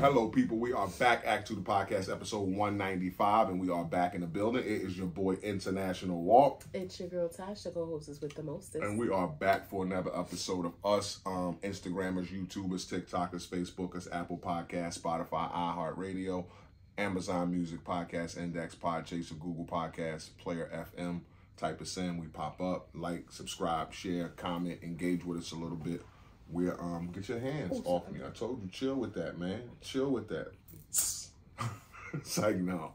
Hello, people. We are back at A2TP Podcast, episode 195, and we are back in the building. It is your boy, International Walk. It's your girl, Tash, the co-hostess with the mostest. And we are back for another episode of us, Instagrammers, YouTubers, TikTokers, Facebookers, Apple Podcasts, Spotify, iHeartRadio, Amazon Music Podcast Index, Podchaser, Google Podcasts, Player FM. Type us in, we pop up. Like, subscribe, share, comment, engage with us a little bit. We're get your hands off me. I told you, chill with that, man. Chill with that. It's like no.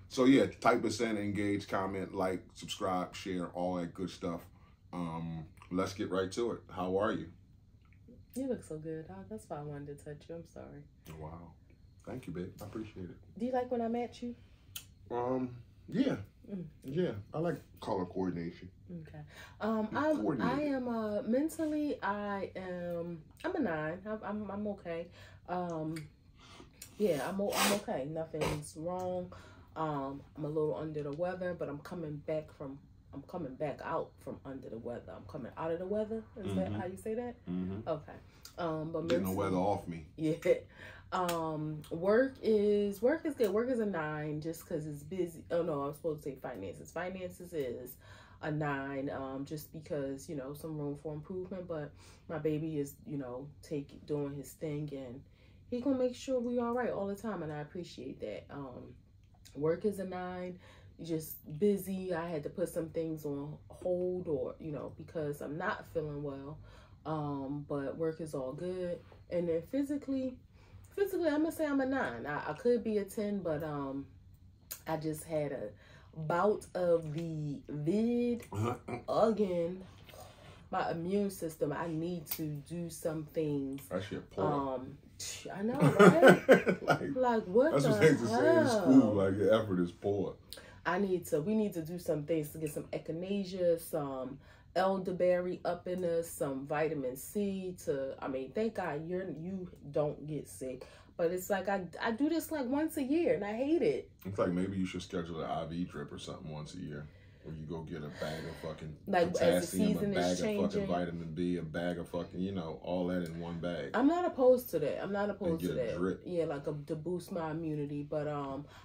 So yeah, type us in, engage, comment, like, subscribe, share, all that good stuff. Let's get right to it. How are you? You look so good. That's why I wanted to touch you. I'm sorry. Wow. Thank you, babe. I appreciate it. Do you like when I'm at you? Yeah. Yeah. I like color coordination. Okay. I'm mentally, I'm a 9. I'm okay. Yeah, I'm okay. Nothing's wrong. I'm a little under the weather, but I'm coming back out from under the weather. I'm coming out of the weather. Is that how you say that? Okay. But getting the weather off me. Yeah. Work is good. Work is a 9 just because it's busy. Oh no, I was supposed to say finances. Finances is a 9 just because, you know, some room for improvement, but my baby is, you know, doing his thing, and he gonna make sure we all right all the time, and I appreciate that. Work is a 9, just busy. I had to put some things on hold, or, you know, because I'm not feeling well, but work is all good. And then physically I'm gonna say I'm a 9. I could be a 10, but I just had a bout of the vid again. My immune system, I need to do some things. That shit poor. I know, right? like what? That's what they used to say in school. Like, your effort is poor. We need to do some things to get some echinacea, some elderberry up in us, some vitamin C thank God you don't get sick. But it's like I do this like once a year, and I hate it. It's like maybe you should schedule an IV drip or something once a year, where you go get a bag of fucking like potassium, a bag of fucking vitamin B, a bag of fucking, you know, all that in one bag. I'm not opposed to that. I'm not opposed to that. Drip. Yeah, like to boost my immunity. But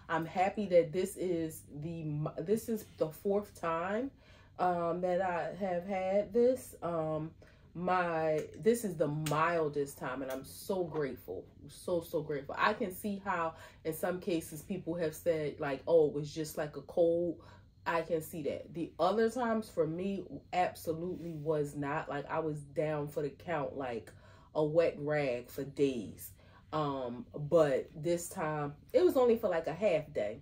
I'm happy that this is the 4th time that I have had this. This is the mildest time, and I'm so grateful. So grateful. I can see how in some cases people have said like, oh, it was just like a cold. I can see that. The other times for me absolutely was not. Like, I was down for the count like a wet rag for days. But this time it was only for like a half day.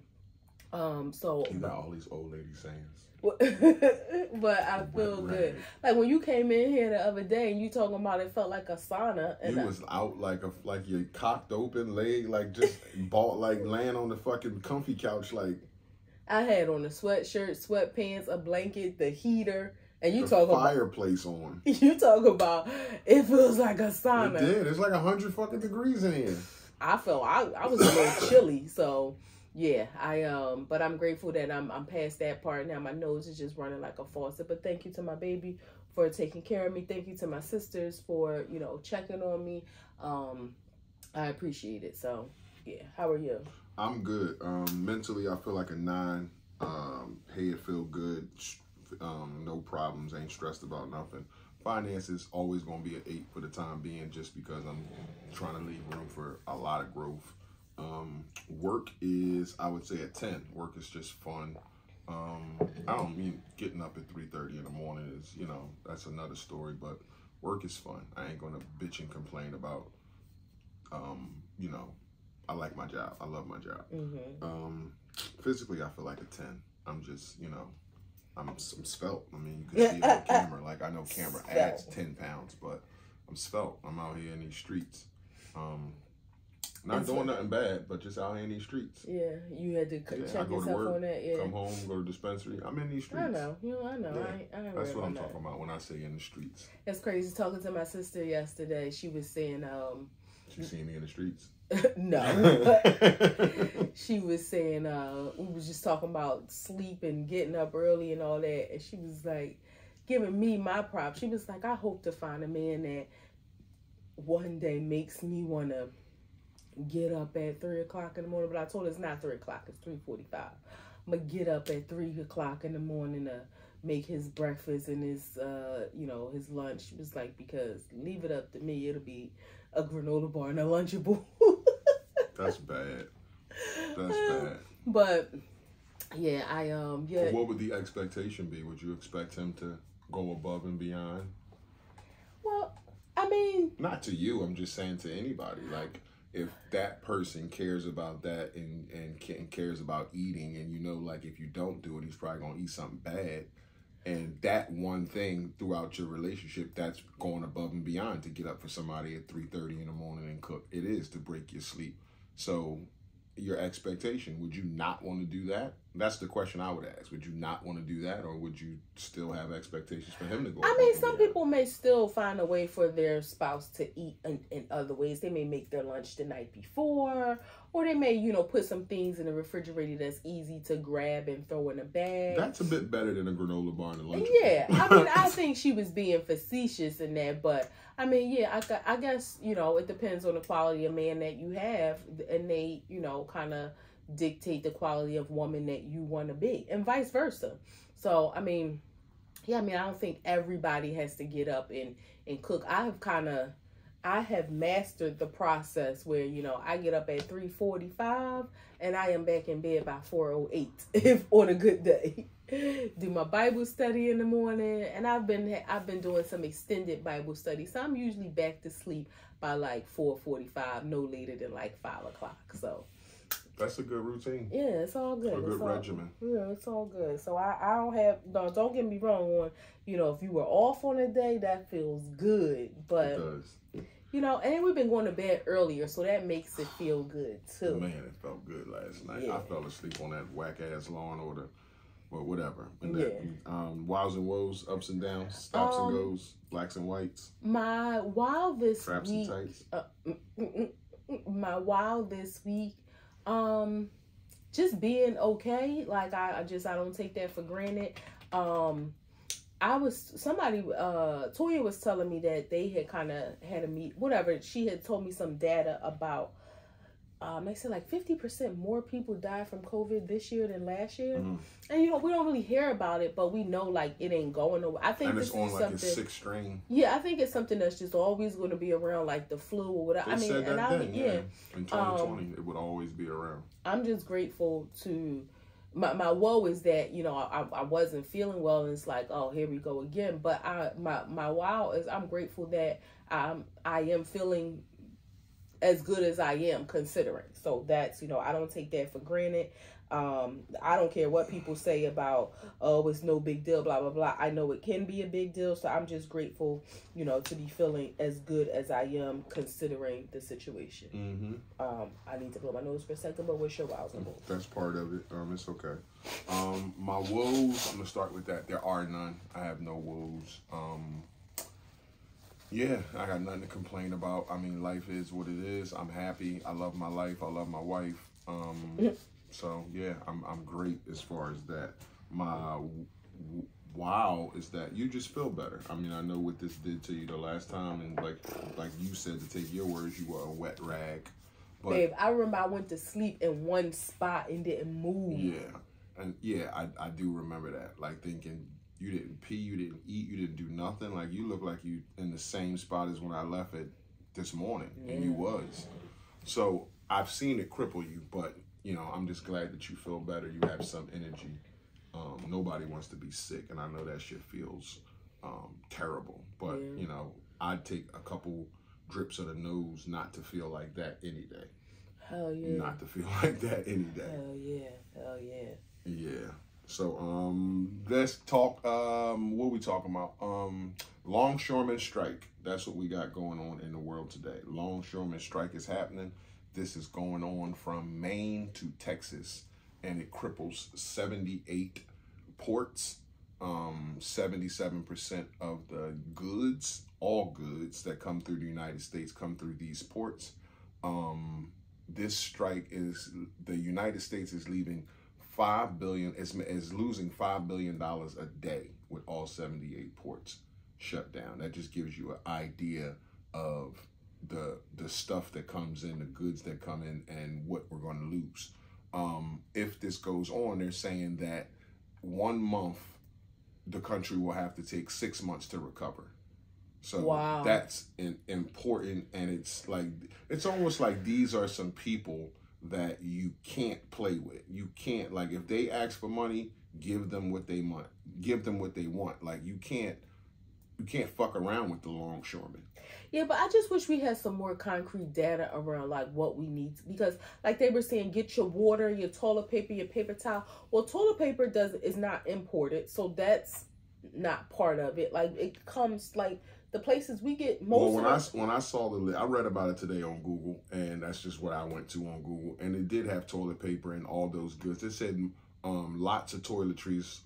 So you got all these old lady sayings. But I feel good. Like when you came in here the other day and you talking about it felt like a sauna, and you was out like your cocked open leg, like just ball, like laying on the fucking comfy couch. Like, I had on a sweatshirt, sweatpants, a blanket, the heater, and you talk about fireplace on. You talk about it feels like a sauna. It did. It's like 100 fucking degrees in here. I was a little chilly, so. Yeah, but I'm grateful that I'm past that part now. My nose is just running like a faucet. But thank you to my baby for taking care of me. Thank you to my sisters for, you know, checking on me. I appreciate it. So yeah, how are you? I'm good. Mentally, I feel like a 9. Head feel good. No problems. Ain't stressed about nothing. Finances always gonna be an 8 for the time being, just because I'm trying to leave room for a lot of growth. Work is, I would say, a 10. Work is just fun. I don't mean getting up at 3:30 in the morning is, you know, that's another story, but work is fun. I ain't gonna bitch and complain about, you know, I like my job. I love my job. Physically, I feel like a 10. I'm just, you know, I'm svelte. I mean, you can see it on camera. Like, I know camera adds 10 pounds, but I'm svelte. I'm out here in these streets. Not doing nothing bad, but just out here in these streets. Yeah, you had to check yourself on that. Yeah, come home, go to dispensary. I'm in these streets. I know. You know, I know. Yeah. I That's what I'm talking about when I say in the streets. It's crazy talking to my sister yesterday. She was saying, she seen me in the streets. No. She was saying, we was just talking about sleep and getting up early and all that, and she was like giving me my props. She was like, I hope to find a man that one day makes me want to get up at 3 o'clock in the morning. But I told her it's not 3 o'clock, it's 3:45. I'm gonna get up at 3 o'clock in the morning to make his breakfast and his his lunch. It was like, because leave it up to me, it'll be a granola bar and a Lunchable. That's bad. That's bad. But yeah, yeah. What would the expectation be? Would you expect him to go above and beyond? Well, I mean, not to you. I'm just saying to anybody. Like, if that person cares about that and cares about eating, and like if you don't do it, he's probably gonna eat something bad. And that one thing throughout your relationship, that's going above and beyond to get up for somebody at 3:30 in the morning and cook. It is to break your sleep. So your expectation, would you not want to do that? That's the question I would ask. Would you not want to do that, or would you still have expectations for him to go? I mean, some people may still find a way for their spouse to eat in other ways. They may make their lunch the night before, or they may, put some things in the refrigerator that's easy to grab and throw in a bag. That's a bit better than a granola bar and a lunch. Yeah, I mean, I think she was being facetious in that, but I mean, yeah, I guess, it depends on the quality of man that you have, and they, kind of dictate the quality of woman that you want to be, and vice versa. So, I mean, I don't think everybody has to get up and cook. I have mastered the process where, I get up at 3:45 and I am back in bed by 4:08 if on a good day. Do my Bible study in the morning, and I've been doing some extended Bible study, so I'm usually back to sleep by like 4:45, no later than like 5 o'clock. So that's a good routine. Yeah, it's all good. A good regimen. Yeah, it's all good. So I don't have, don't get me wrong on, if you were off on a day, that feels good. But it does. And we've been going to bed earlier, so that makes it feel good too. Man, it felt good last night. Yeah. I fell asleep on that whack ass Law and Order, but whatever. And Yeah. that, wows and woes, ups and downs, stops and goes, blacks and whites. My wow this traps week. and tights. My wow this week. Just being okay. Like I don't take that for granted. Toya was telling me that they had kind of had a meet, whatever. She had told me some data about, they said like 50% more people died from COVID this year than last year. Mm-hmm. And, we don't really hear about it, but we know like it ain't going nowhere. I think and this it's on is like something, a 6th strain. Yeah, I think it's something that's just always going to be around, like the flu or whatever. They said that then, yeah. In 2020, it would always be around. I'm just grateful to... My woe is that, I wasn't feeling well, and it's like, oh, here we go again. But my wow is I'm grateful that I am feeling as good as I am, considering. So that's, I don't take that for granted. I don't care what people say about, oh, it's no big deal, blah, blah, blah. I know it can be a big deal. So I'm just grateful, to be feeling as good as I am, considering the situation. Mm-hmm. I need to blow my nose for a second, but what's your wows? That's part of it. It's okay. My woes, I'm going to start with that. There are none. I have no woes. Yeah, I got nothing to complain about. I mean, life is what it is. I'm happy. I love my life. I love my wife. So yeah, I'm great as far as that. My wow is that you just feel better. I mean, I know what this did to you the last time, and like you said, to take your words, you were a wet rag. But, babe, I remember I went to sleep in one spot and didn't move. Yeah, and yeah, I do remember that. Like thinking you didn't pee, you didn't eat, you didn't do nothing. Like you look like you in the same spot as when I left it this morning, and you was. So I've seen it cripple you, but I'm just glad that you feel better. You have some energy. Nobody wants to be sick, and I know that shit feels terrible. But, I'd take a couple drips of the nose not to feel like that any day. Hell yeah. Not to feel like that any day. Hell yeah. Hell yeah. Yeah. So, let's talk, what are we talking about? Longshoreman strike. That's what we got going on in the world today. Longshoreman strike is happening. This is going on from Maine to Texas, and it cripples 78 ports. 77% of the goods, all goods that come through the United States come through these ports. This strike is, the United States is leaving $5 billion, is losing $5 billion a day with all 78 ports shut down. That just gives you an idea of the stuff that comes in, the goods that come in, and what we're going to lose. If this goes on, they're saying that 1 month the country will have to take 6 months to recover. So wow. That's important, and it's almost like these are some people that you can't play with. You can't, like, if they ask for money, give them what they want. Give them what they want. Like, you can't fuck around with the longshoremen. Yeah, but I just wish we had some more concrete data around like what we need, because like they were saying, get your water, your toilet paper, your paper towel. Well, toilet paper is not imported, so that's not part of it. Like, it comes like the places we get most. Well, when I saw I read about it today on Google, and that's just what I went to on Google, and it did have toilet paper and all those goods. It said lots of toiletries.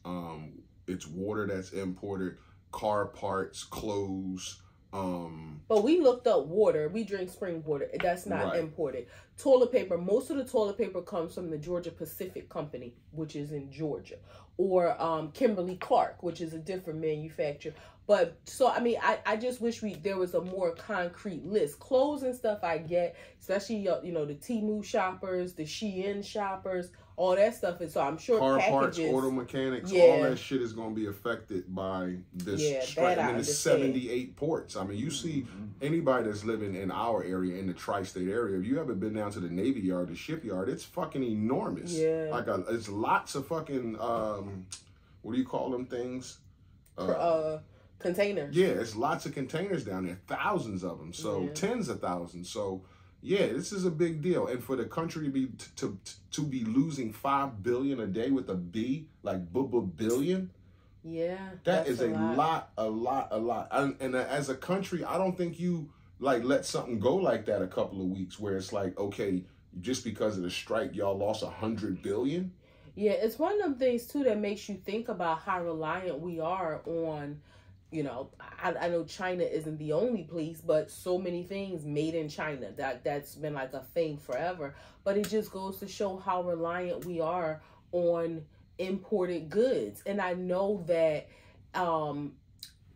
It's water that's imported, car parts, clothes. But we looked up water. We drink spring water. That's not imported. Toilet paper. Most of the toilet paper comes from the Georgia Pacific Company, which is in Georgia, or Kimberly Clark, which is a different manufacturer. But so I mean, I just wish there was a more concrete list. Clothes and stuff I get, especially the Temu shoppers, the Shein shoppers, all that stuff. And so I'm sure car packages, parts, auto mechanics, all that shit is going to be affected by this strike. I mean, it's 78 ports. I mean, you see anybody that's living in our area, in the tri-state area, if you haven't been down to the Navy Yard, the shipyard, it's fucking enormous. Yeah. Like, it's lots of fucking, what do you call them things? Containers. Yeah, it's lots of containers down there, thousands of them, so tens of thousands. So yeah, this is a big deal, and for the country to be losing $5 billion a day with a B, like billion. Yeah, that is a lot. And as a country, I don't think you like let something go like that a couple of weeks, where it's like, okay, just because of the strike, y'all lost $100 billion. Yeah, it's one of them things too that makes you think about how reliant we are on. I know China isn't the only place, but so many things made in China. That's been like a thing forever. But it just goes to show how reliant we are on imported goods. And I know that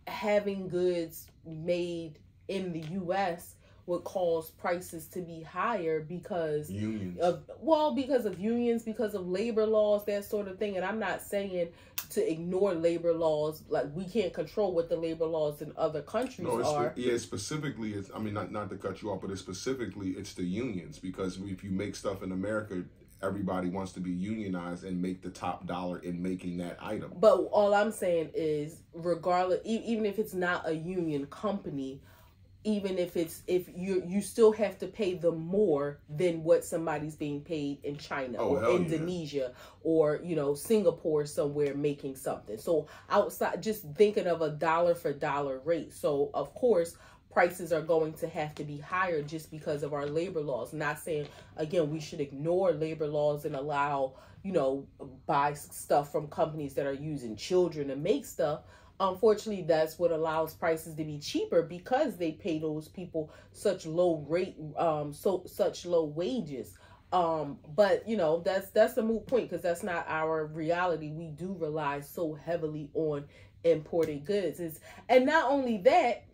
having goods made in the U.S. would cause prices to be higher because because of unions, because of labor laws, that sort of thing. And I'm not saying to ignore labor laws, like we can't control what the labor laws in other countries are. Specifically, I mean, not to cut you off, but it's the unions, because if you make stuff in America, everybody wants to be unionized and make the top dollar in making that item. But all I'm saying is, regardless, even if it's not a union company, even if you still have to pay them more than what somebody's being paid in China or Indonesia or Singapore somewhere making something. So outside, just thinking of a dollar for dollar rate. So of course prices are going to have to be higher just because of our labor laws. Not saying again we should ignore labor laws and allow buy stuff from companies that are using children to make stuff. Unfortunately, that's what allows prices to be cheaper, because they pay those people such low rate, such low wages. But that's a moot point, because that's not our reality. We do rely so heavily on imported goods, and not only that,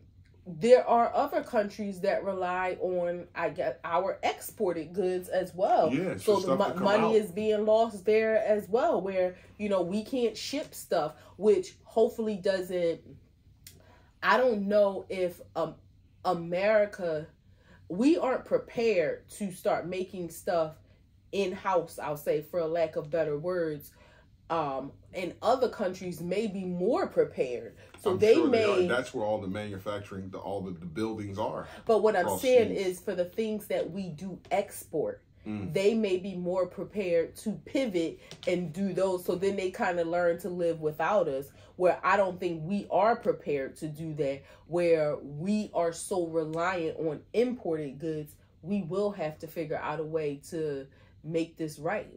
there are other countries that rely on, I guess, our exported goods as well. Yeah, so the money is being lost there as well, where, we can't ship stuff, which hopefully doesn't, I don't know if America, we aren't prepared to start making stuff in-house, I'll say, for a lack of better words. And other countries may be more prepared. So that's where all the manufacturing, all the buildings are. But what I'm saying is, for the things that we do export, they may be more prepared to pivot and do those. So then they kind of learn to live without us, where I don't think we are prepared to do that, where we are so reliant on imported goods. We will have to figure out a way to make this right.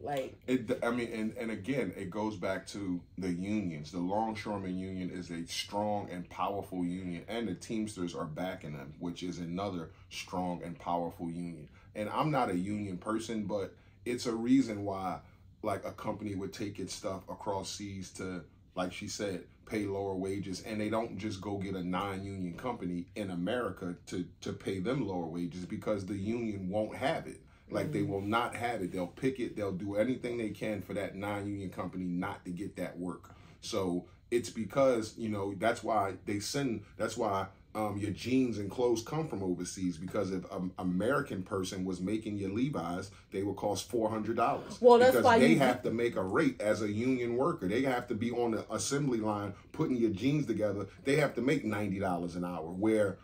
And again, it goes back to the unions. The Longshoremen Union is a strong and powerful union, and the Teamsters are backing them, which is another strong and powerful union. And I'm not a union person, but it's a reason why, like, a company would take its stuff across seas to like she said, pay lower wages, and they don't just go get a non-union company in America to pay them lower wages because the union won't have it. Like, they will not have it. They'll pick it. They'll do anything they can for that non-union company not to get that work. So it's because, you know, that's why your jeans and clothes come from overseas, because if an American person was making your Levi's, they would cost $400. Well, that's because why they have to make a rate as a union worker. They have to be on the assembly line putting your jeans together. They have to make $90 an hour, where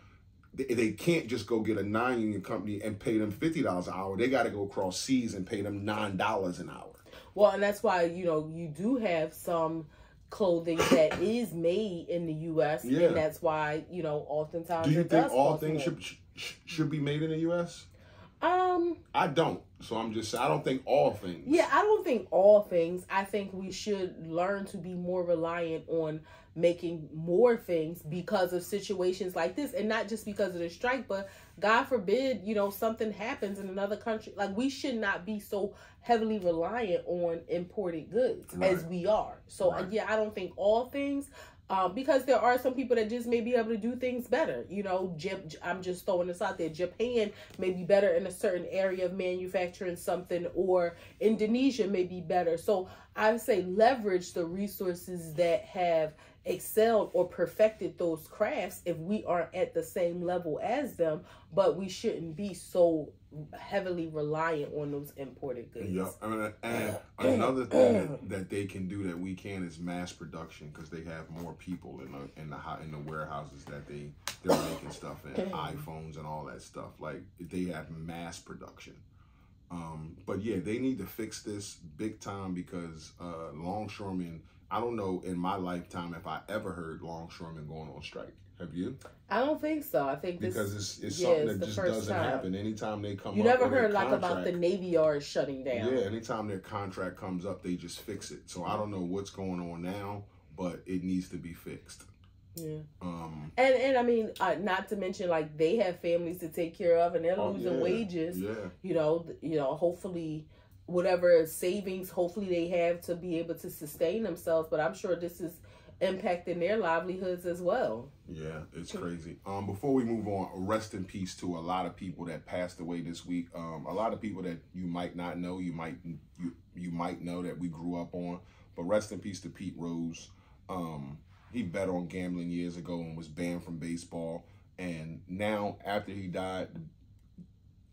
they can't just go get a non-union company and pay them $50 an hour. They got to go across seas and pay them $9 an hour. Well, and that's why, you know, you do have some clothing that is made in the U.S. Yeah. And that's why, you know, oftentimes do you it think does all cost things more. should be made in the U.S.? I don't. So I don't think all things. Yeah, I don't think all things. I think we should learn to be more reliant on making more things because of situations like this, and not just because of the strike, but God forbid, you know, something happens in another country. Like, we should not be so heavily reliant on imported goods as we are. So yeah, I don't think all things. Because there are some people that just may be able to do things better. You know, I'm just throwing this out there. Japan may be better in a certain area of manufacturing something, or Indonesia may be better. So I would say leverage the resources that have excelled or perfected those crafts if we aren't at the same level as them, but we shouldn't be so heavily reliant on those imported goods. Yep. I mean, and another thing that they can do that we can is mass production, because they have more people in the warehouses that they're making stuff in, iPhones and all that stuff. Like, they have mass production. But yeah, they need to fix this big time, because longshoremen, I don't know in my lifetime if I ever heard longshoremen going on strike. Have you? I don't think so. I think because it's something that just doesn't happen. Anytime they come up, you never heard like about the Navy Yard shutting down. Yeah, anytime their contract comes up, they just fix it. So I don't know what's going on now, but it needs to be fixed. Yeah. And I mean, not to mention, like, they have families to take care of, and they're losing wages. Yeah. You know, hopefully, whatever savings, hopefully they have to be able to sustain themselves. But I'm sure this is impacting their livelihoods as well. Yeah, it's crazy. Before we move on, rest in peace to a lot of people that passed away this week. A lot of people that you might not know, you might know that we grew up on. But rest in peace to Pete Rose. He bet on gambling years ago and was banned from baseball. And now, after he died,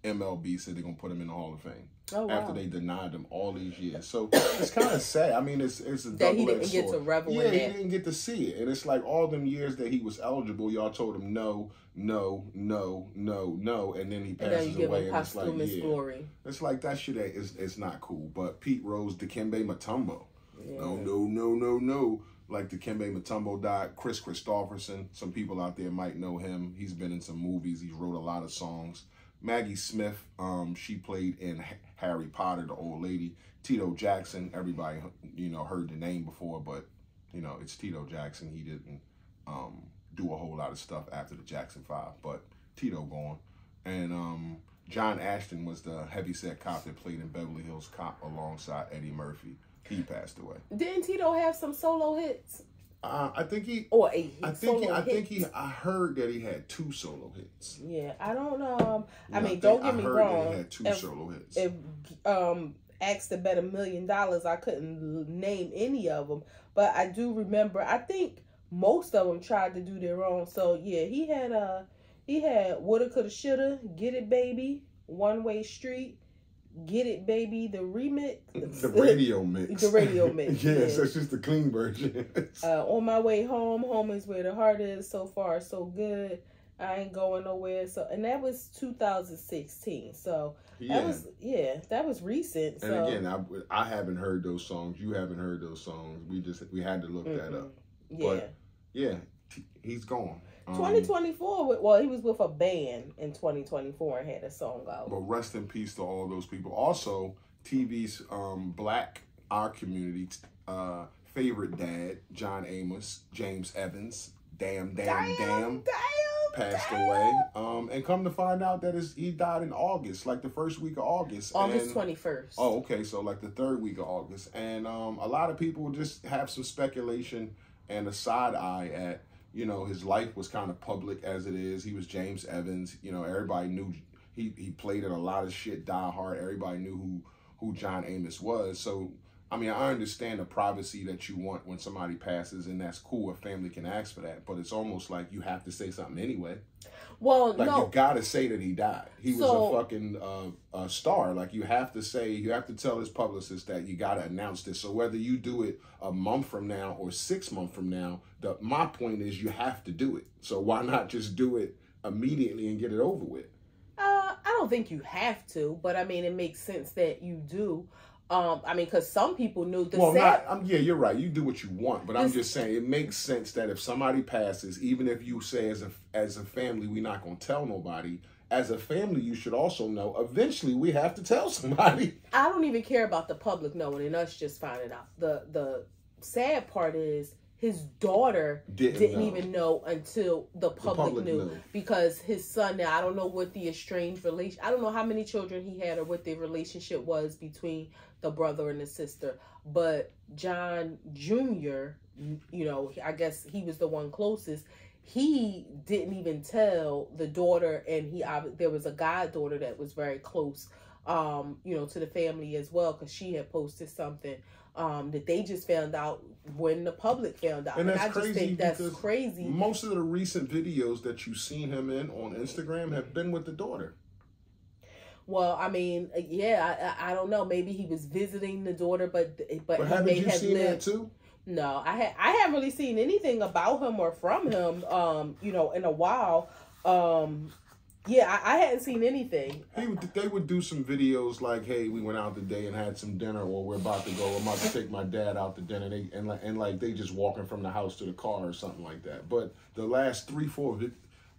MLB said they're going to put him in the Hall of Fame. Oh, wow. After they denied him all these years. So it's kind of sad. I mean, it's a double-edged sword. That he didn't get to revel in that. Yeah, he didn't get to see it. And it's like all them years that he was eligible, y'all told him no, no, no, no, no, and then he passes away, and it's like, yeah. Glory. It's like, that shit it's not cool. But Pete Rose, Dikembe Mutombo. Yeah. No. Like, Dikembe Mutombo died. Chris Christopherson, some people out there might know him. He's been in some movies. He wrote a lot of songs. Maggie Smith, she played in Harry Potter, the old lady. Tito Jackson, everybody, heard the name before, but, it's Tito Jackson. He didn't do a whole lot of stuff after the Jackson 5, but Tito gone. And John Ashton was the heavyset cop that played in Beverly Hills Cop alongside Eddie Murphy. He passed away. Didn't Tito have some solo hits? I think he. Or I heard that he had 2 solo hits. Yeah, I don't know. Don't get me wrong. He had 2 solo hits. If asked to bet $1 million, I couldn't name any of them. But I do remember. I think most of them tried to do their own. So yeah, he had Woulda, Coulda, Shoulda, Get It Baby, One Way Street, Get It Baby, the remix. The radio mix. The radio mix. Yeah, so it's just the clean version. On My Way Home, Home is Where the Heart Is, So Far So Good, I Ain't Going Nowhere. So, and that was 2016. So that was recent. And again, I haven't heard those songs. You haven't heard those songs. We had to look that up. Yeah. But yeah, he's gone. 2024, well, he was with a band in 2024 and had a song out. But rest in peace to all those people. Also, TV's Black, our community, favorite dad, John Amos, James Evans, damn. passed away. And come to find out that he died in August, like the first week of August. August 21st. Oh, okay. So like the third week of August. And a lot of people just have some speculation and a side eye at, you know, his life was kind of public as it is. He was James Evans. You know, everybody knew he played in a lot of shit, Die Hard. Everybody knew who John Amos was. So, I mean, I understand the privacy that you want when somebody passes, and that's cool. A family can ask for that, but it's almost like you have to say something anyway. Well, like, no. You gotta say that he died. He was a fucking star. Like, you have to tell his publicist that you gotta announce this. So whether you do it a month from now or 6 months from now, my point is you have to do it. So why not just do it immediately and get it over with? I don't think you have to, but I mean, it makes sense that you do. I mean, because some people knew the yeah, you're right. You do what you want, but I'm just saying it makes sense that if somebody passes, even if you say as a family, we're not going to tell nobody. As a family, you should also know. Eventually, we have to tell somebody. I don't even care about the public knowing and us just finding out. The sad part is his daughter didn't even know until the public knew. Because his son, now I don't know what the estranged relation, I don't know how many children he had or what the relationship was between the brother and the sister, but John Jr., you know, I guess he was the one closest. He didn't even tell the daughter, and there was a goddaughter that was very close, you know, to the family as well, because she had posted something that they just found out when the public found out. And I just think that's crazy. Most of the recent videos that you've seen him in on Instagram have been with the daughter. Well, I mean, yeah, I don't know. Maybe he was visiting the daughter, but haven't you seen that too? No, I haven't really seen anything about him or from him, you know, in a while. Yeah, I hadn't seen anything. They would do some videos like, hey, we went out today and had some dinner, or we're about to go. I'm about to take my dad out to dinner, and they just walking from the house to the car or something like that. But the last 3-4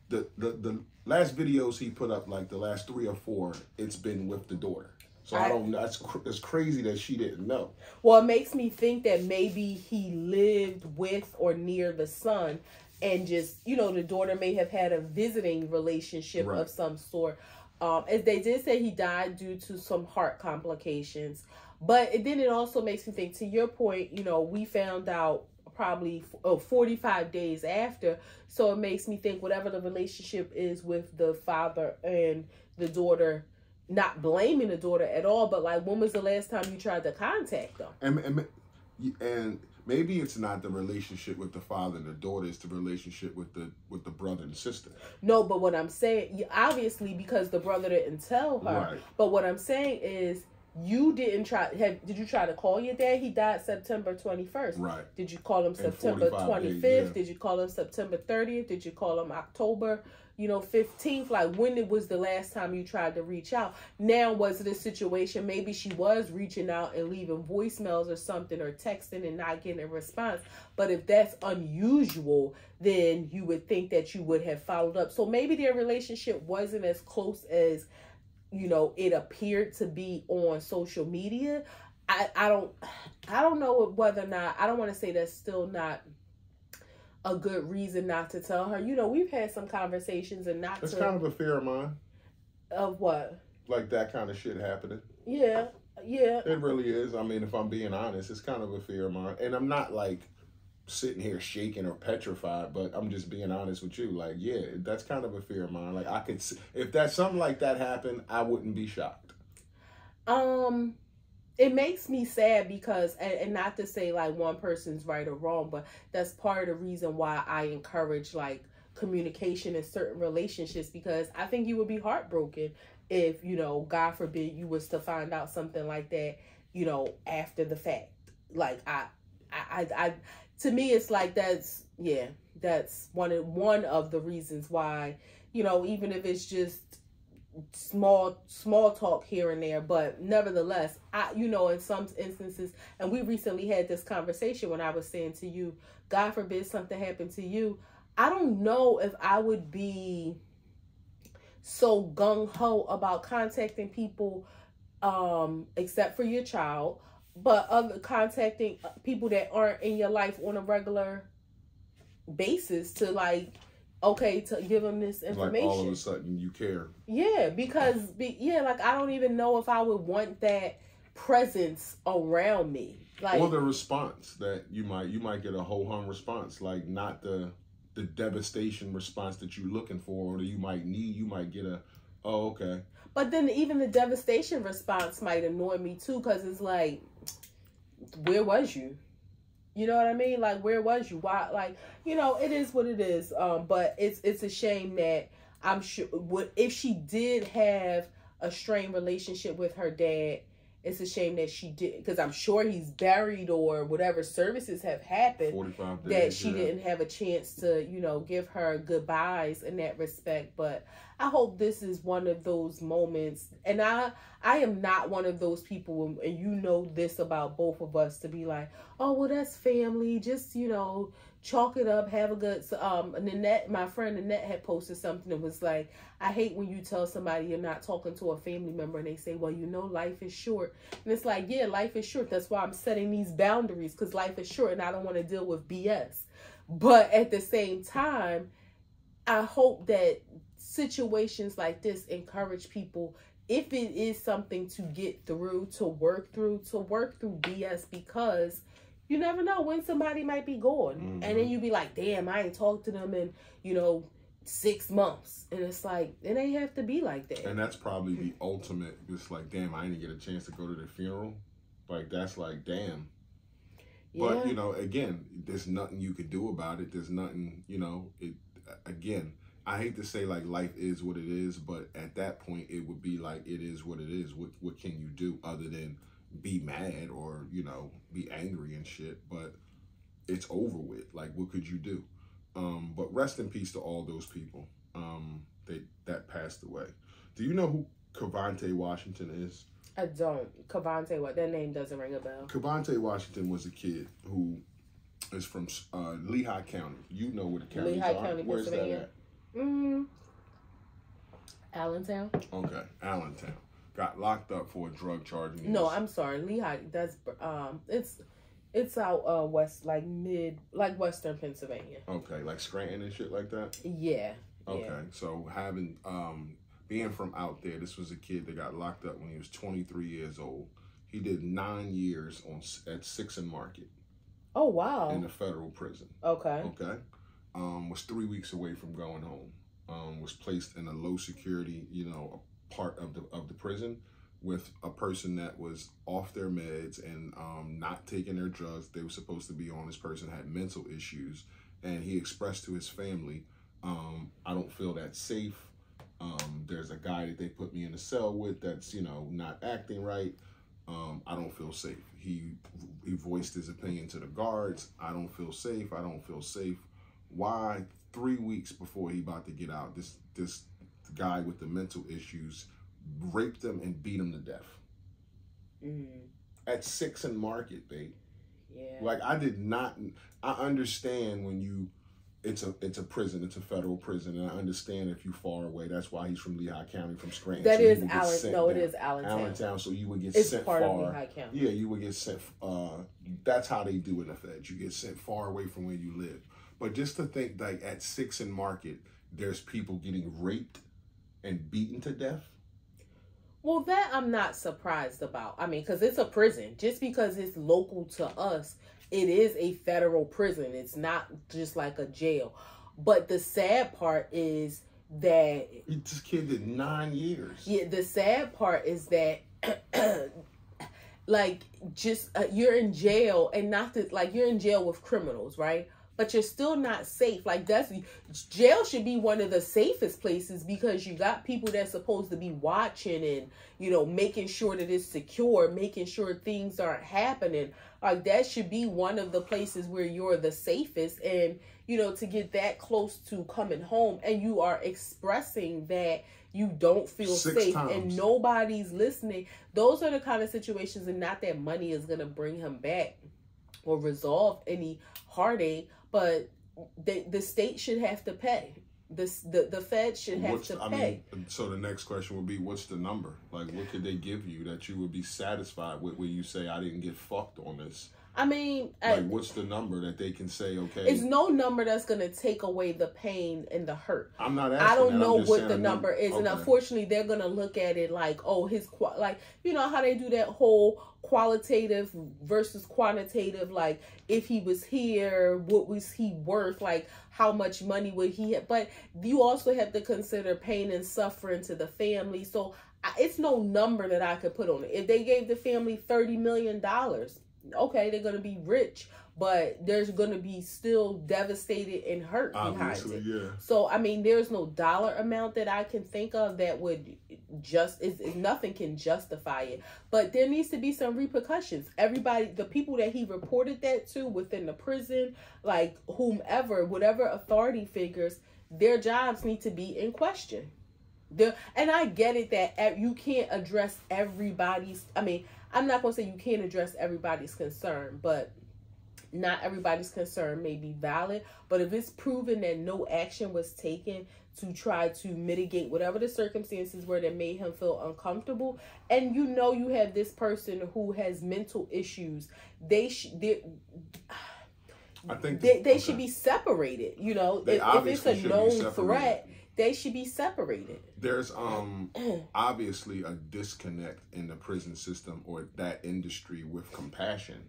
the last videos he put up, like the last 3 or 4, it's been with the daughter. So I don't know. It's crazy that she didn't know. Well, it makes me think that maybe he lived with or near the son, and just, you know, the daughter may have had a visiting relationship of some sort. As they did say, he died due to some heart complications. But then it also makes me think, to your point, you know, we found out probably 45 days after. So it makes me think whatever the relationship is with the father and the daughter, not blaming the daughter at all, but like, when was the last time you tried to contact them? And maybe it's not the relationship with the father and the daughter, it's the relationship with the brother and sister. No, but what I'm saying, obviously, because the brother didn't tell her. Right. But what I'm saying is, you didn't try. Did you try to call your dad? He died September 21st. Right. Did you call him September 25th? Days, yeah. Did you call him September 30th? Did you call him October, 15th? Like, when was the last time you tried to reach out? Now, was it a situation, maybe she was reaching out and leaving voicemails or something, or texting and not getting a response. But if that's unusual, then you would think that you would have followed up. So maybe their relationship wasn't as close as, it appeared to be on social media. I don't know whether or not, I don't want to say that's still not a good reason not to tell her. We've had some conversations and not It's to... kind of a fear of mine. Of what? Like that kind of shit happening. Yeah. It really is. I mean, if I'm being honest, it's kind of a fear of mine. And I'm not like sitting here shaking or petrified, but I'm just being honest with you. Like, yeah, that's kind of a fear of mine. Like, I could, if that something like that happened, I wouldn't be shocked. It makes me sad because, and not to say like one person's right or wrong, but that's part of the reason why I encourage like communication in certain relationships, because I think you would be heartbroken if, God forbid, you was to find out something like that, after the fact. Like, I to me, it's like that's one of the reasons why, even if it's just small talk here and there, but nevertheless, in some instances, and we recently had this conversation when I was saying to you, God forbid something happened to you, I don't know if I would be so gung-ho about contacting people, except for your child, but contacting people that aren't in your life on a regular basis to, like, okay to give them this information. Like all of a sudden you care. Yeah, because like I don't even know if I would want that presence around me. Like, or the response that you might get a whole hung response, like not the devastation response that you're looking for, or that you might get a, oh, okay. But then even the devastation response might annoy me too, because it's like, where was you? You know what I mean? Like, where was you? Why? Like, it is what it is. But it's a shame that I'm sure if she did have a strained relationship with her dad, it's a shame that she did, because I'm sure he's buried or whatever services have happened 45 days, that she didn't have a chance to, give her goodbyes in that respect. But I hope this is one of those moments. And I am not one of those people, and you know this about both of us, to be like, oh, well, that's family. Just, chalk it up, have a good, Nanette, my friend Nanette had posted something that was like, I hate when you tell somebody you're not talking to a family member and they say, well, life is short. And it's like, yeah, life is short. That's why I'm setting these boundaries, because life is short and I don't want to deal with BS. But at the same time, I hope that situations like this encourage people, if it is something to get through, to work through BS, because you never know when somebody might be gone. Mm-hmm. And then you be like, damn, I ain't talked to them in, 6 months. And it's like, it ain't have to be like that. And that's probably the ultimate. It's like, damn, I didn't get a chance to go to the funeral. Like, that's like, damn. Yeah. But, again, there's nothing you could do about it. There's nothing, again, I hate to say, like, life is what it is. But at that point, it would be like, it is what it is. What can you do other than be mad or, be angry and shit? But it's over with. Like, what could you do? But rest in peace to all those people that passed away. Do you know who Cavante Washington is? I don't. Cavante, what? That name doesn't ring a bell. Cavante Washington was a kid who is from Lehigh County. You know where the counties Lehigh are. County, Where's that at? Allentown. Okay, Allentown. Got locked up for a drug charge. No, I'm sorry. Lehigh, that's, it's out west, like western Pennsylvania. Okay, like Scranton and shit like that? Yeah. Okay, yeah. So having, being from out there, this was a kid that got locked up when he was 23 years old. He did 9 years at 6th and Market. Oh, wow. In the federal prison. Okay. Okay. Was 3 weeks away from going home. Was placed in a low security, part of the prison with a person that was off their meds and not taking their drugs they were supposed to be on. This person had mental issues, and he expressed to his family, I don't feel that safe. There's a guy that they put me in a cell with that's, not acting right. I don't feel safe. He voiced his opinion to the guards. I don't feel safe. I don't feel safe. Why? 3 weeks before he about to get out, this guy with the mental issues raped him and beat him to death. At 6th and Market, babe. Yeah. Like, I understand when it's a prison, it's a federal prison, and I understand if you far away. That's why he's from Lehigh County, from Scranton. That so is Allentown. No, it is Allentown. Allentown, so you would get it's sent part far. Of Lehigh County. Yeah, you would get sent. That's how they do in the feds. You get sent far away from where you live. But just to think, like, at 6th and Market, there's people getting raped and beaten to death. Well, that I'm not surprised about. I mean, because it's a prison. Just because it's local to us, it is a federal prison. It's not just like a jail. But the sad part is that... This kid did 9 years. Yeah, the sad part is that... like, just... you're in jail, and not that... Like, you're in jail with criminals, right? But you're still not safe. Like, jail should be one of the safest places, because you got people that's supposed to be watching and, making sure that it's secure, making sure things aren't happening. Like, that should be one of the places where you're the safest. And, to get that close to coming home and you are expressing that you don't feel 6 safe times. And nobody's listening. Those are the kind of situations, and not that money is going to bring him back or resolve any heartache. But the state should have to pay. The Fed should have to pay. So the next question would be, what's the number? Like, what could they give you that you would be satisfied with, where you say, I didn't get fucked on this? I mean, like, what's the number that they can say, okay? It's no number that's going to take away the pain and the hurt. I'm not asking I don't that. know I'm just what saying the number is. okay. And unfortunately, they're going to look at it like, oh, like, you know how they do that whole qualitative versus quantitative, like, if he was here, what was he worth? Like, how much money would he have? But you also have to consider pain and suffering to the family. So it's no number that I could put on it. If they gave the family $30 million, okay, they're going to be rich, but there's going to be still devastated and hurt behind it. Yeah. So, I mean, there's no dollar amount that I can think of that would nothing can justify it. But there needs to be some repercussions. Everybody, the people that he reported that to within the prison, like whomever, whatever authority figures, their jobs need to be in question. And I get it that you can't address everybody's, I mean, I'm not going to say you can't address everybody's concern, but not everybody's concern may be valid. But if it's proven that no action was taken to try to mitigate whatever the circumstances were that made him feel uncomfortable, and you know you have this person who has mental issues, they should be separated. You know, if it's a known threat, they should be separated. There's obviously a disconnect in the prison system or that industry with compassion.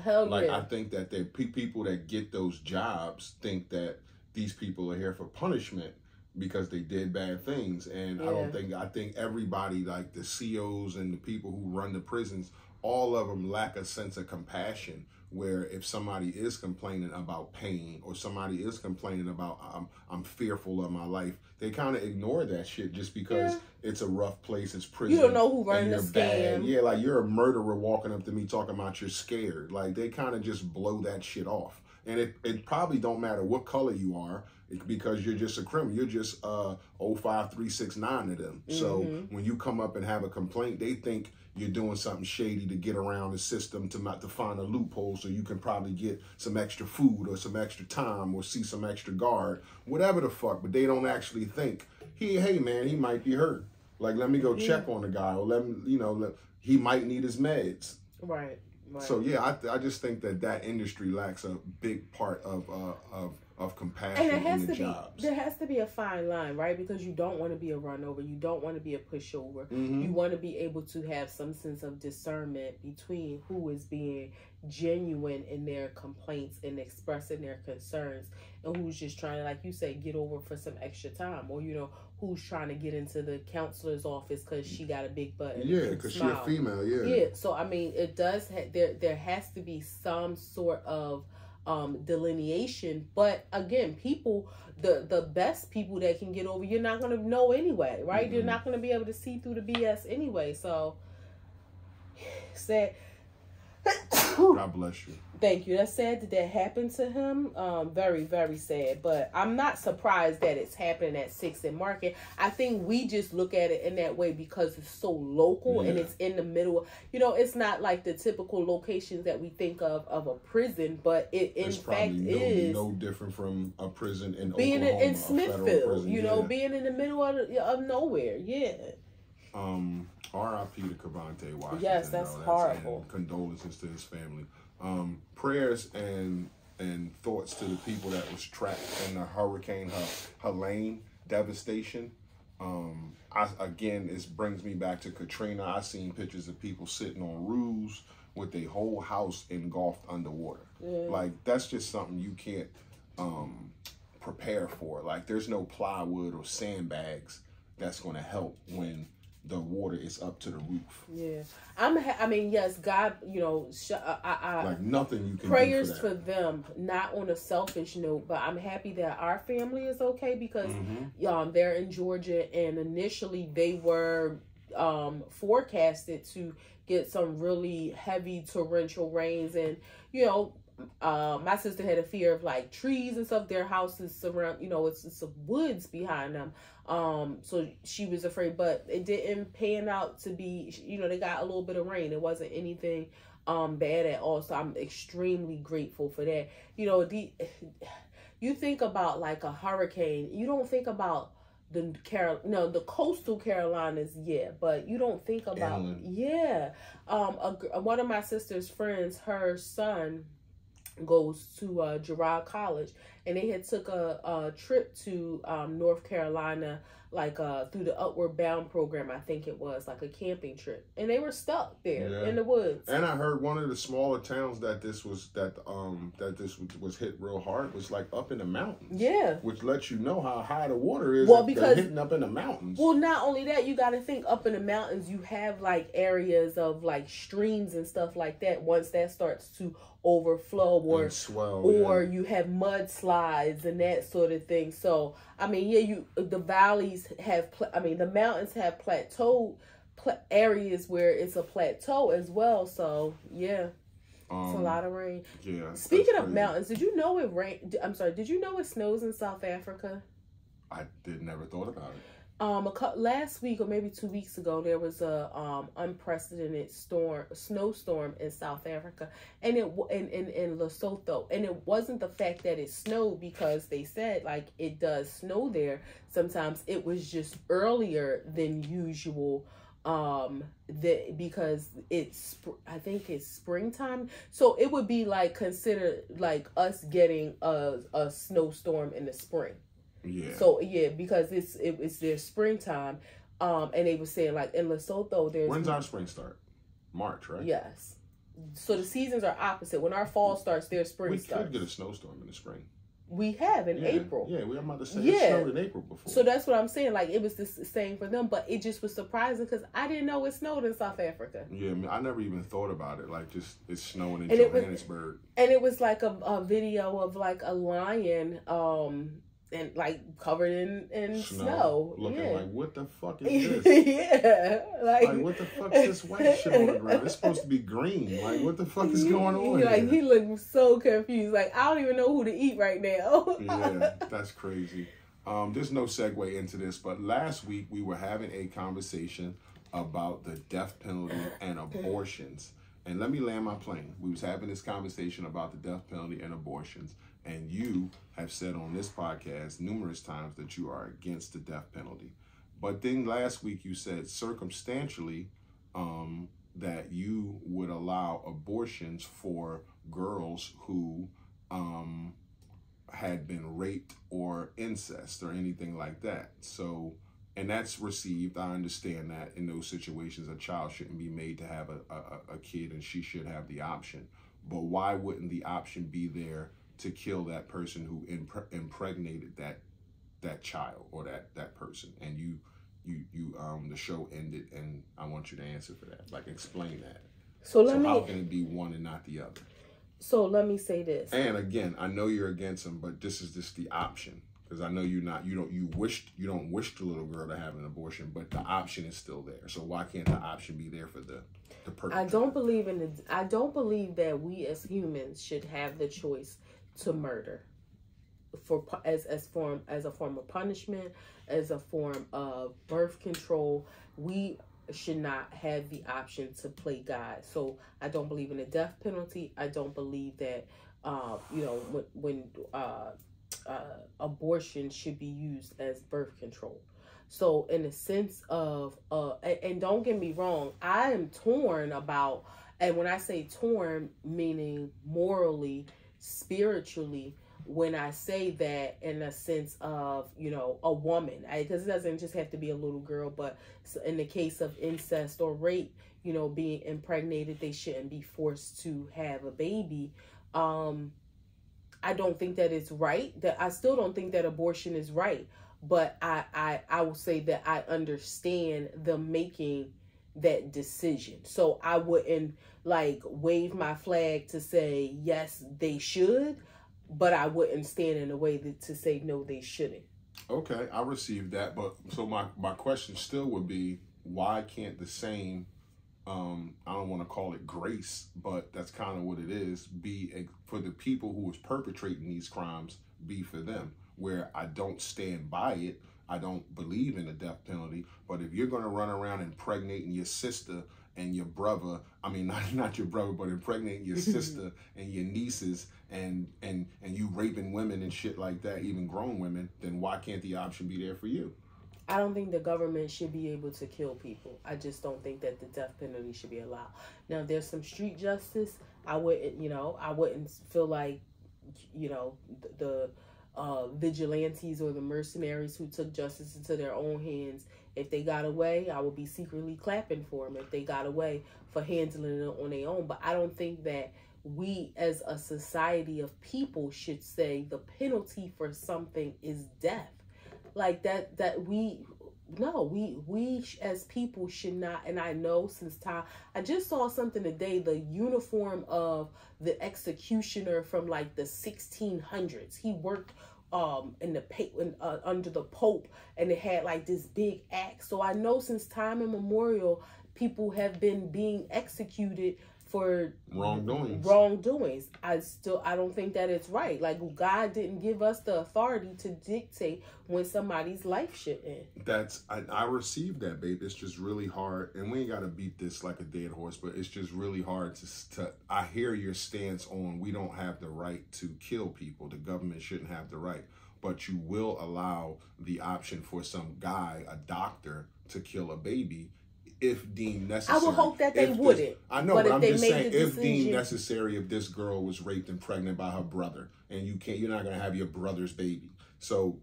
Hell like, yeah. I think that the people that get those jobs think that these people are here for punishment because they did bad things. And yeah. I think everybody, like the COs and the people who run the prisons, all of them lack a sense of compassion, where if somebody is complaining about pain or somebody is complaining about I'm fearful of my life, they kind of ignore that shit just because it's a rough place, it's prison. You don't know who runs the scam. Yeah, like you're a murderer walking up to me talking about you're scared. Like they kind of just blow that shit off. And it probably don't matter what color you are, because you're just a criminal. You're just 05369 to them. Mm-hmm. So when you come up and have a complaint, they think you're doing something shady to get around the system to find a loophole so you can probably get some extra food or some extra time or see some extra guard, whatever the fuck. But they don't actually think, hey man, he might be hurt. Like, let me go check on the guy, or he might need his meds. Right. So yeah, I just think that industry lacks a big part of compassion in the jobs. There has to be a fine line, right? Because you don't want to be a runover, you don't want to be a pushover. Mm-hmm. You want to be able to have some sense of discernment between who is being genuine in their complaints and expressing their concerns, and who's just trying to, like you say, get over for some extra time, or who's trying to get into the counselor's office because she got a big butt. Yeah, because she's a female. Yeah. So I mean, it does. There has to be some sort of delineation. But again, people, the best people that can get over, you're not going to know anyway, right? Mm-hmm. You're not going to be able to see through the BS anyway. So sad. God bless you. Thank you. That's sad that happened to him. Very, very sad. But I'm not surprised that it's happening at 6th and Market. I think we just look at it in that way because it's so local and it's in the middle. It's not like the typical locations that we think of a prison, but it's no different from a prison in being Oklahoma, in Smithfield. Being in the middle of nowhere. Yeah. R.I.P. to Cavante Washington. Yes, that's horrible. And condolences to his family. Prayers and thoughts to the people that was trapped in the Hurricane Helene devastation. This brings me back to Katrina. I seen pictures of people sitting on roofs with their whole house engulfed underwater. Yeah. Like, that's just something you can't prepare for. Like, there's no plywood or sandbags that's going to help when the water is up to the roof. Yeah. Yes, God, like nothing you can prayers do for them, not on a selfish note, but I'm happy that our family is okay because they're in Georgia, and initially they were forecasted to get some really heavy torrential rains, and my sister had a fear of like trees and stuff. Their houses surround, it's woods behind them. So she was afraid, but it didn't pan out to be, they got a little bit of rain. It wasn't anything bad at all. So I'm extremely grateful for that. You think about like a hurricane, you don't think about the coastal Carolinas, yeah, but you don't think about one of my sister's friends, her son goes to Girard College, and they had took a trip to North Carolina, like through the Upward Bound program. I think it was like a camping trip, and they were stuck there in the woods. And I heard one of the smaller towns that this was hit real hard was like up in the mountains. Yeah, which lets you know how high the water is. Well, because hitting up in the mountains. Well, not only that, you got to think up in the mountains, you have like areas of like streams and stuff like that. Once that starts to overflow or swell, you have mudslides and that sort of thing. So I mean, the valleys have the mountains have plateau areas where it's a plateau as well. So yeah, it's a lot of rain. Yeah. Speaking of mountains, did you know it rain? I'm sorry, did you know it snows in South Africa? I never thought about it. Last week or maybe 2 weeks ago, there was a unprecedented snowstorm in South Africa, and in Lesotho, and it wasn't the fact that it snowed, because they said like it does snow there sometimes. It was just earlier than usual, because I think it's springtime, so it would be like considered like us getting a snowstorm in the spring. Yeah. So yeah, because it's their springtime, and they were saying like in Lesotho when's our spring start? March, right? Yes. So the seasons are opposite. When our fall starts, their spring starts. We could get a snowstorm in the spring. We have in April. Yeah, we were about to say it snowed in April before. So that's what I'm saying. Like it was the same for them, but it just was surprising because I didn't know it snowed in South Africa. Yeah, I never even thought about it. Like just it's snowing in Johannesburg. And it was like a video of like a lion, and like covered in snow. Looking like, what the fuck is this? Yeah. Like what the fuck is this white shit on the ground? It's supposed to be green. Like, what the fuck is going on here? He looked so confused. Like, I don't even know who to eat right now. Yeah, that's crazy. There's no segue into this, but last week we were having a conversation about the death penalty and abortions. And let me land my plane. We was having this conversation about the death penalty and abortions. And you have said on this podcast numerous times that you are against the death penalty. But then last week you said circumstantially that you would allow abortions for girls who had been raped or incest or anything like that. So, and that's received. I understand that in those situations, a child shouldn't be made to have a kid, and she should have the option. But why wouldn't the option be there to kill that person who impregnated that child or that person? And you the show ended, and I want you to answer for that. Like, explain that. So how can it be one and not the other? So let me say this. And again, I know you're against them, but this is just the option, because I know you don't wish the little girl to have an abortion, but the option is still there. So why can't the option be there for the person? I don't believe that we as humans should have the choice to murder as a form of punishment, as a form of birth control. We should not have the option to play God. So I don't believe in the death penalty. I don't believe that when abortion should be used as birth control. So in the sense of and don't get me wrong, I am torn about, and when I say torn, meaning morally, spiritually, when I say that in a sense of, a woman, because it doesn't just have to be a little girl, but in the case of incest or rape, being impregnated, they shouldn't be forced to have a baby. I don't think that it's right. That I still don't think that abortion is right, but I will say that I understand them making that decision. So I wouldn't like wave my flag to say yes, they should, but I wouldn't stand in a way to say no, they shouldn't. Okay, I received that, but so my question still would be, why can't the same I don't want to call it grace, but that's kind of what it is, be for the people who is perpetrating these crimes, be for them, where I don't stand by it. I don't believe in the death penalty, but if you're going to run around impregnating your sister and your brother, I mean, not your brother, but impregnating your sister and your nieces and you raping women and shit like that, even grown women, then why can't the option be there for you? I don't think the government should be able to kill people. I just don't think that the death penalty should be allowed. Now, there's some street justice. I wouldn't feel like, the vigilantes or the mercenaries who took justice into their own hands. If they got away, I would be secretly clapping for them if they got away for handling it on their own. But I don't think that we as a society of people should say the penalty for something is death. Like we as people should not. And I know since time, I just saw something today, the uniform of the executioner from like the 1600s. He worked under the Pope, and it had like this big axe. So I know since time immemorial, people have been being executed for wrongdoings. I don't think that it's right. Like, God didn't give us the authority to dictate when somebody's life should end. I received that, babe. It's just really hard, and we ain't got to beat this like a dead horse, but it's just really hard to I hear your stance on we don't have the right to kill people. The government shouldn't have the right, but you will allow the option for some guy, a doctor, to kill a baby if deemed necessary. I would hope that they wouldn't. I know, but I'm just saying, if deemed necessary, if this girl was raped and pregnant by her brother, and you're not gonna have your brother's baby. So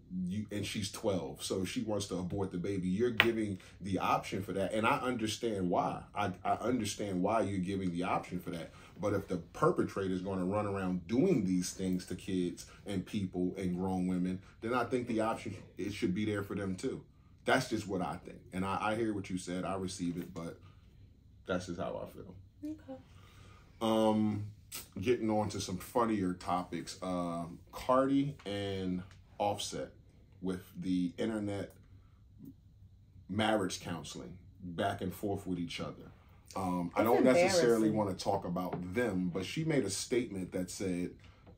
and she's 12, so she wants to abort the baby. You're giving the option for that, and I understand why. I understand why you're giving the option for that. But if the perpetrator is going to run around doing these things to kids and people and grown women, then I think the option, it should be there for them too. That's just what I think. And I hear what you said. I receive it, but that's just how I feel. Okay. Getting on to some funnier topics. Cardi and Offset with the internet marriage counseling, back and forth with each other. I don't necessarily want to talk about them, but she made a statement that said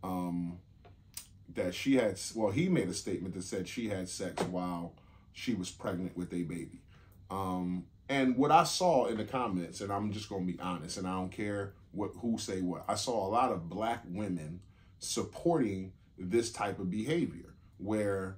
that he made a statement that said she had sex while she was pregnant with a baby. And what I saw in the comments, and I'm just going to be honest, and I don't care who say what, I saw a lot of black women supporting this type of behavior, where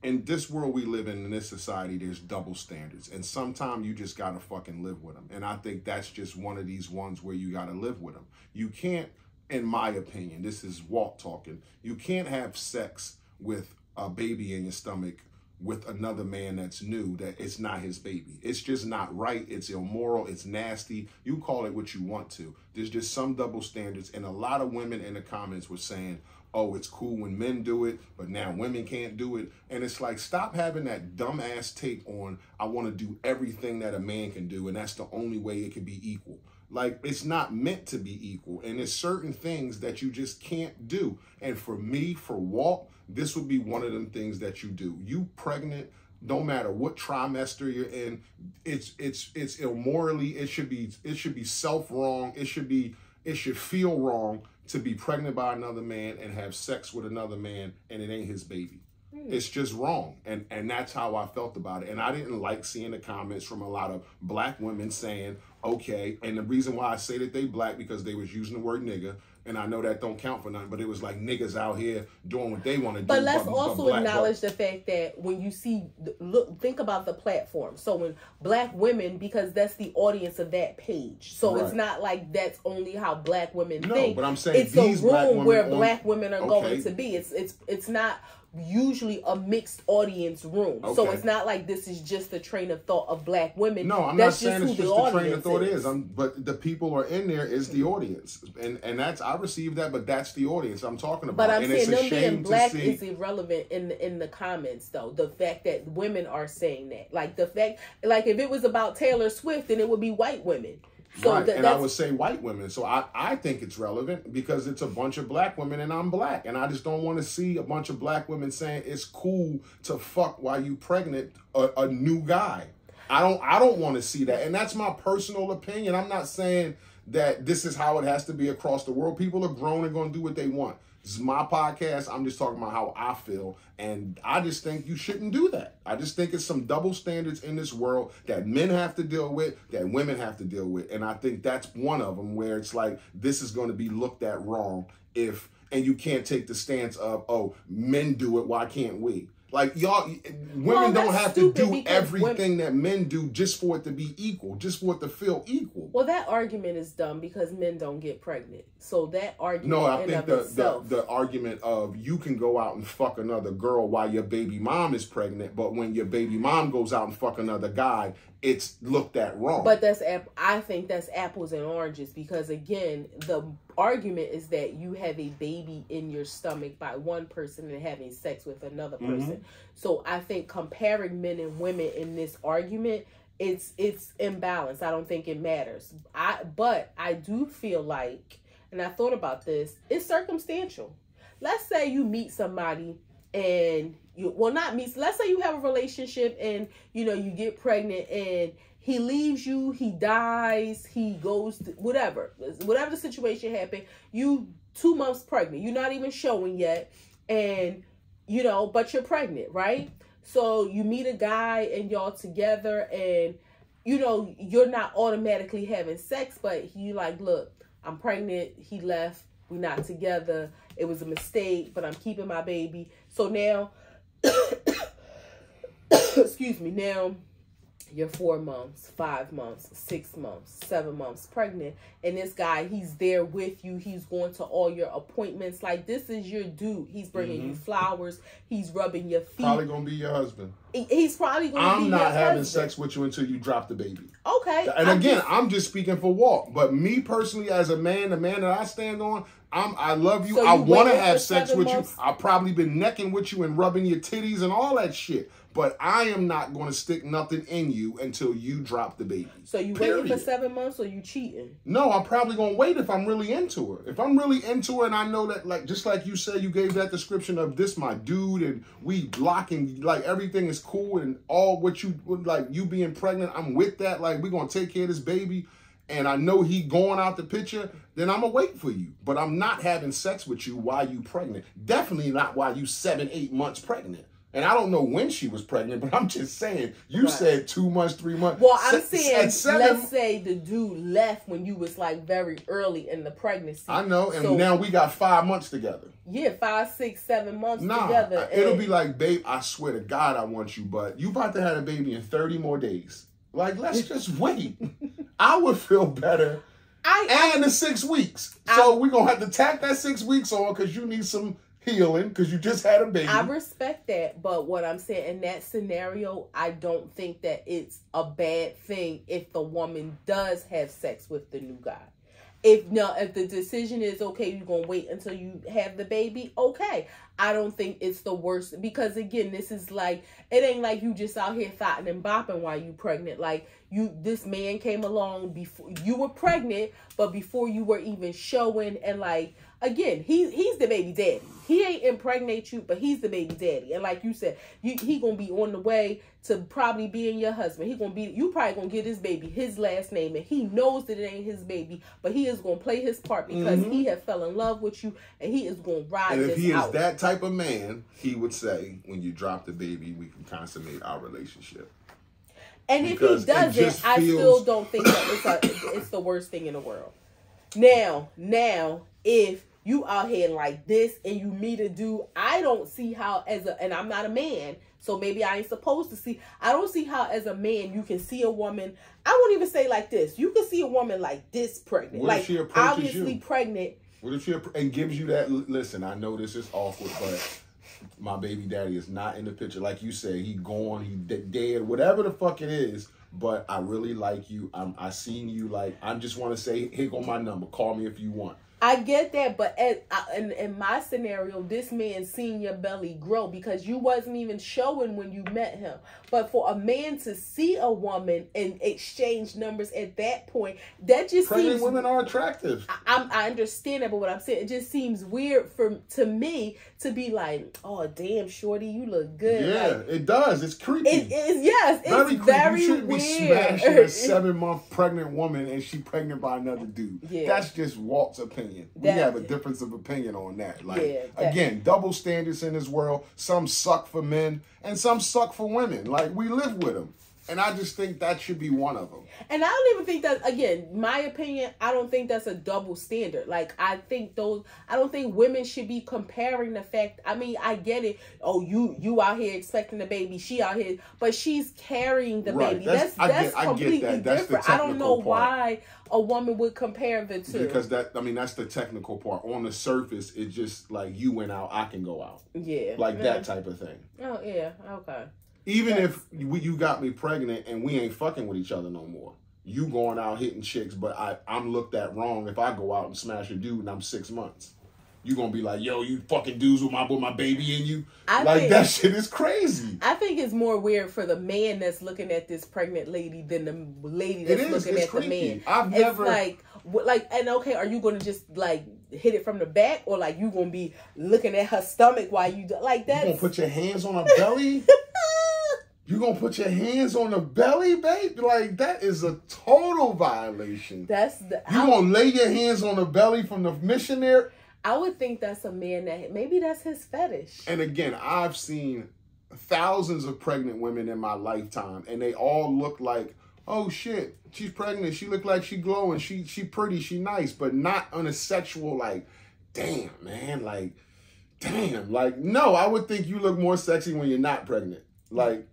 in this world we live in this society, there's double standards, and sometimes you just got to fucking live with them. And I think that's just one of these ones where you got to live with them. You can't, in my opinion, this is Walt talking, you can't have sex with a baby in your stomach with another man that's new, that it's not his baby. It's just not right. It's immoral. It's nasty. You call it what you want to. There's just some double standards. And a lot of women in the comments were saying, oh, it's cool when men do it, but now women can't do it. And it's like, stop having that dumbass take on, I want to do everything that a man can do, and that's the only way it can be equal. Like, it's not meant to be equal. And there's certain things that you just can't do. And for me, for Walt, this would be one of them things that you do. You pregnant, no matter what trimester you're in, it's immorally, it should be self-wrong. It should feel wrong to be pregnant by another man and have sex with another man, and it ain't his baby. It's just wrong. And that's how I felt about it. And I didn't like seeing the comments from a lot of black women saying, okay, and the reason why I say that they black, because they was using the word nigga, and I know that don't count for nothing, but it was like niggas out here doing what they want to do. But let's also acknowledge the fact that when you think about the platform. So when black women, because that's the audience of that page. So It's not like that's only how black women think. No, but I'm saying it's a room where black women are going to be. It's not usually a mixed audience room. Okay. So it's not like this is just the train of thought of black women. No, I'm not saying it's just the train of thought is. But the people are in there is the audience. And that's, I receive that, but that's the audience I'm talking about. But I'm saying them being black is irrelevant in the comments, though. The fact that women are saying that. Like the fact, like if it was about Taylor Swift, then it would be white women. So right, and I would say white women. So I think it's relevant because it's a bunch of black women and I'm black. And I just don't want to see a bunch of black women saying it's cool to fuck while you pregnant a new guy. I don't want to see that. And that's my personal opinion. I'm not saying that this is how it has to be across the world. People are grown and going to do what they want. This is my podcast. I'm just talking about how I feel. And I just think you shouldn't do that. I just think it's some double standards in this world that men have to deal with, that women have to deal with. And I think that's one of them where it's like, this is going to be looked at wrong and you can't take the stance of, oh, men do it, why can't we? Like, y'all, women don't have to do everything women, that men do just for it to be equal, just for it to feel equal. Well, that argument is dumb because men don't get pregnant. So that argument, no, I think the argument of you can go out and fuck another girl while your baby mom is pregnant, but when your baby mom goes out and fuck another guy, it's looked at wrong. But I think that's apples and oranges, because again, the argument is that you have a baby in your stomach by one person and having sex with another person. So I think comparing men and women in this argument, it's imbalanced. I don't think it matters. But I do feel like, and I thought about this, it's circumstantial. Let's say you meet somebody and let's say you have a relationship and you get pregnant and he leaves you, he dies, he goes to whatever the situation happened, you 2 months pregnant, you're not even showing yet, and but you're pregnant, right? So you meet a guy and y'all together, and you're not automatically having sex, but he like, look, I'm pregnant, he left, we're not together, it was a mistake, but I'm keeping my baby. So now excuse me, now you're 4 months, 5 months, 6 months, 7 months pregnant, and this guy, he's there with you, he's going to all your appointments, like, this is your dude, he's bringing you flowers, he's rubbing your feet. Probably gonna be your husband. He's probably gonna be your husband. I'm not having sex with you until you drop the baby. Okay. And I'm just speaking for Walt, but me personally, as a man, the man that I stand on, I love you. So I want to have sex with you. I've probably been necking with you and rubbing your titties and all that shit. But I am not going to stick nothing in you until you drop the baby. So you waiting for 7 months, or you cheating? No, I'm probably going to wait if I'm really into her. If I'm really into her and I know that, like, just like you said, you gave that description of this my dude and we blocking, like, everything is cool and all what you, like, you being pregnant, I'm with that. Like, we're going to take care of this baby. And I know he going out the picture, then I'm going to wait for you. But I'm not having sex with you while you pregnant. Definitely not while you 7, 8 months pregnant. And I don't know when she was pregnant, but I'm just saying, you said 2 months, 3 months. Well, I'm saying, let's say the dude left when you was like very early in the pregnancy. I know, and now we got 5 months together. Yeah, 5, 6, 7 months together. It'll be like, babe, I swear to God I want you, but you about to have a baby in 30 more days. Like, let's just wait. I would feel better. And the 6 weeks. So we're going to have to tack that 6 weeks on because you need some healing because you just had a baby. I respect that, but what I'm saying, in that scenario, I don't think that it's a bad thing if the woman does have sex with the new guy. If the decision is, okay, you're going to wait until you have the baby, okay. I don't think it's the worst, because again, this is like, it ain't like you just out here thotting and bopping while you pregnant. Like, this man came along before you were pregnant, but before you were even showing, and like, again, he's the baby daddy. He ain't impregnate you, but he's the baby daddy. And like you said, he gonna be on the way to probably being your husband. You probably gonna get his baby his last name, and he knows that it ain't his baby, but he is gonna play his part because he have fell in love with you, and he is gonna ride this out. And if he is that type of man, he would say, when you drop the baby, we can consummate our relationship. And if he doesn't, I still don't think that it's the worst thing in the world. Now, if you out here like this and you meet a dude, I don't see how and I'm not a man, so maybe I ain't supposed to see. I don't see how as a man you can see a woman. I won't even say like this. You can see a woman like this pregnant, what like if she approaches obviously you? Pregnant. What if she and gives you that? Listen, I know this is awkward, but my baby daddy is not in the picture. Like you say, he gone, he dead, whatever the fuck it is. But I really like you. I seen you. Like, I just want to say, here go my number. Call me if you want. I get that, but in my scenario, this man seen your belly grow because you wasn't even showing when you met him. But for a man to see a woman and exchange numbers at that point, that just pregnant seems... women are attractive. I understand that, but what I'm saying, it just seems weird to me to be like, oh, damn, shorty, you look good. Yeah, like, it does. It's creepy. It is, yes. It's very weird. You shouldn't be smashing a 7-month pregnant woman and she pregnant by another dude. Yeah. That's just Walt's opinion. We have a difference of opinion on that. Like, again, double standards in this world. Some suck for men and some suck for women. Like, we live with them. And I just think that should be one of them. And I don't even think that, again, my opinion, I don't think that's a double standard. Like, I don't think women should be comparing the fact, I mean, I get it. Oh, you out here expecting the baby, she out here, but she's carrying the baby. That's completely different. I don't know why a woman would compare the two. Because that's the technical part. On the surface, it's just like you went out, I can go out. Yeah. Like that type of thing. Oh, yeah. Okay. Even if you got me pregnant and we ain't fucking with each other no more. You going out hitting chicks, but I'm looked at wrong if I go out and smash a dude and I'm 6 months. You gonna be like, yo, you fucking dudes with my baby in you? That shit is crazy. I think it's more weird for the man that's looking at this pregnant lady than the lady that's looking at the man. It's like, and okay, are you gonna just like hit it from the back, or like you gonna be looking at her stomach while you like that? You gonna put your hands on her belly? You gonna put your hands on the belly, babe? Like, that is a total violation. You gonna lay your hands on the belly from the missionary? I would think that's a man that maybe that's his fetish. And again, I've seen thousands of pregnant women in my lifetime, and they all look like, oh shit, she's pregnant. She look like she glowing. She pretty. She nice, but not on a sexual like, damn man, like, damn, like no. I would think you look more sexy when you're not pregnant, like.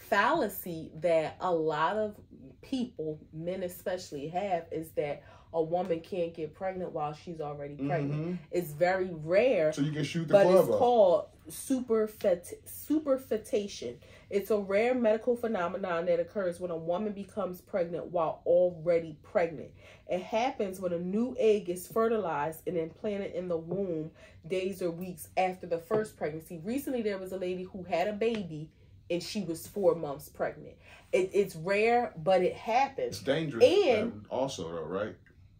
Fallacy that a lot of people, men especially, have is that a woman can't get pregnant while she's already pregnant. Mm-hmm. It's very rare. So you can shoot the club up. But it's called superfetation. It's a rare medical phenomenon that occurs when a woman becomes pregnant while already pregnant. It happens when a new egg is fertilized and implanted in the womb days or weeks after the first pregnancy. Recently, there was a lady who had a baby and she was 4 months pregnant. It's rare, but it happens. It's dangerous also, though, right?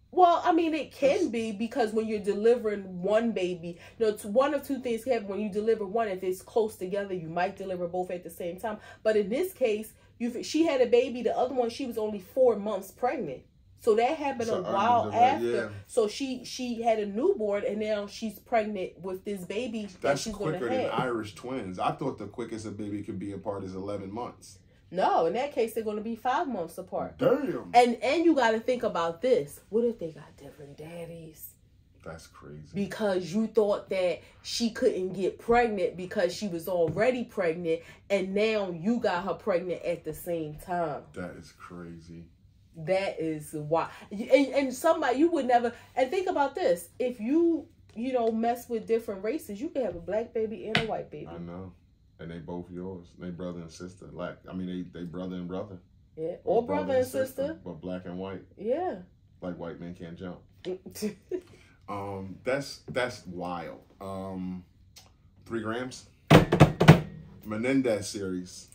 Well, I mean, it can be, because when you're delivering one baby, it's one of two things can happen. When you deliver one, if it's close together, you might deliver both at the same time. But in this case, she had a baby. The other one, she was only 4 months pregnant. So that happened a while after. Yeah. So she had a newborn, and now she's pregnant with this baby that she's going to have. That's quicker than Irish twins. I thought the quickest a baby could be apart is 11 months. No, in that case, they're going to be 5 months apart. Damn. And you got to think about this. What if they got different daddies? That's crazy. Because you thought that she couldn't get pregnant because she was already pregnant, and now you got her pregnant at the same time. That is crazy. That is why. And somebody, you would never. And think about this. If you mess with different races, you can have a black baby and a white baby. I know. And they both yours. They brother and sister. Like, I mean, they brother and brother. Yeah. Or brother and sister. But black and white. Yeah. Like white men can't jump. That's wild. 3 grams. Menendez series.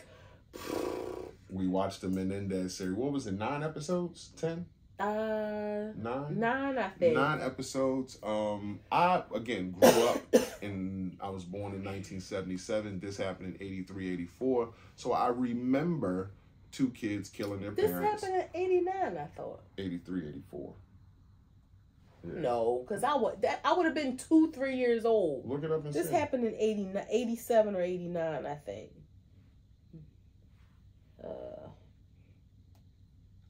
We watched the Menendez series. What was it? 9 episodes? 10? 9? 9, I think. 9 episodes. I, again, grew up I was born in 1977. This happened in 83, 84. So I remember 2 kids killing their parents. This happened in 89, I thought. 83, 84. Yeah. No, because I would have been 2-3 years old. Look it up and see. This happened in 87 or 89, I think.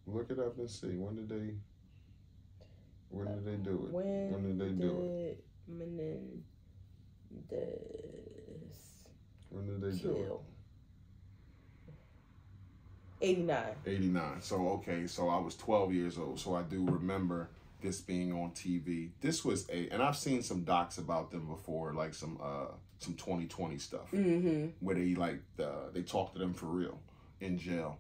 Look it up and see. When did they do it? When did they do it? When did they do it? 89. 89. So, okay. So I was 12 years old. So I do remember this being on TV. This was and I've seen some docs about them before, like some 2020 stuff, where they talk to them for real in jail.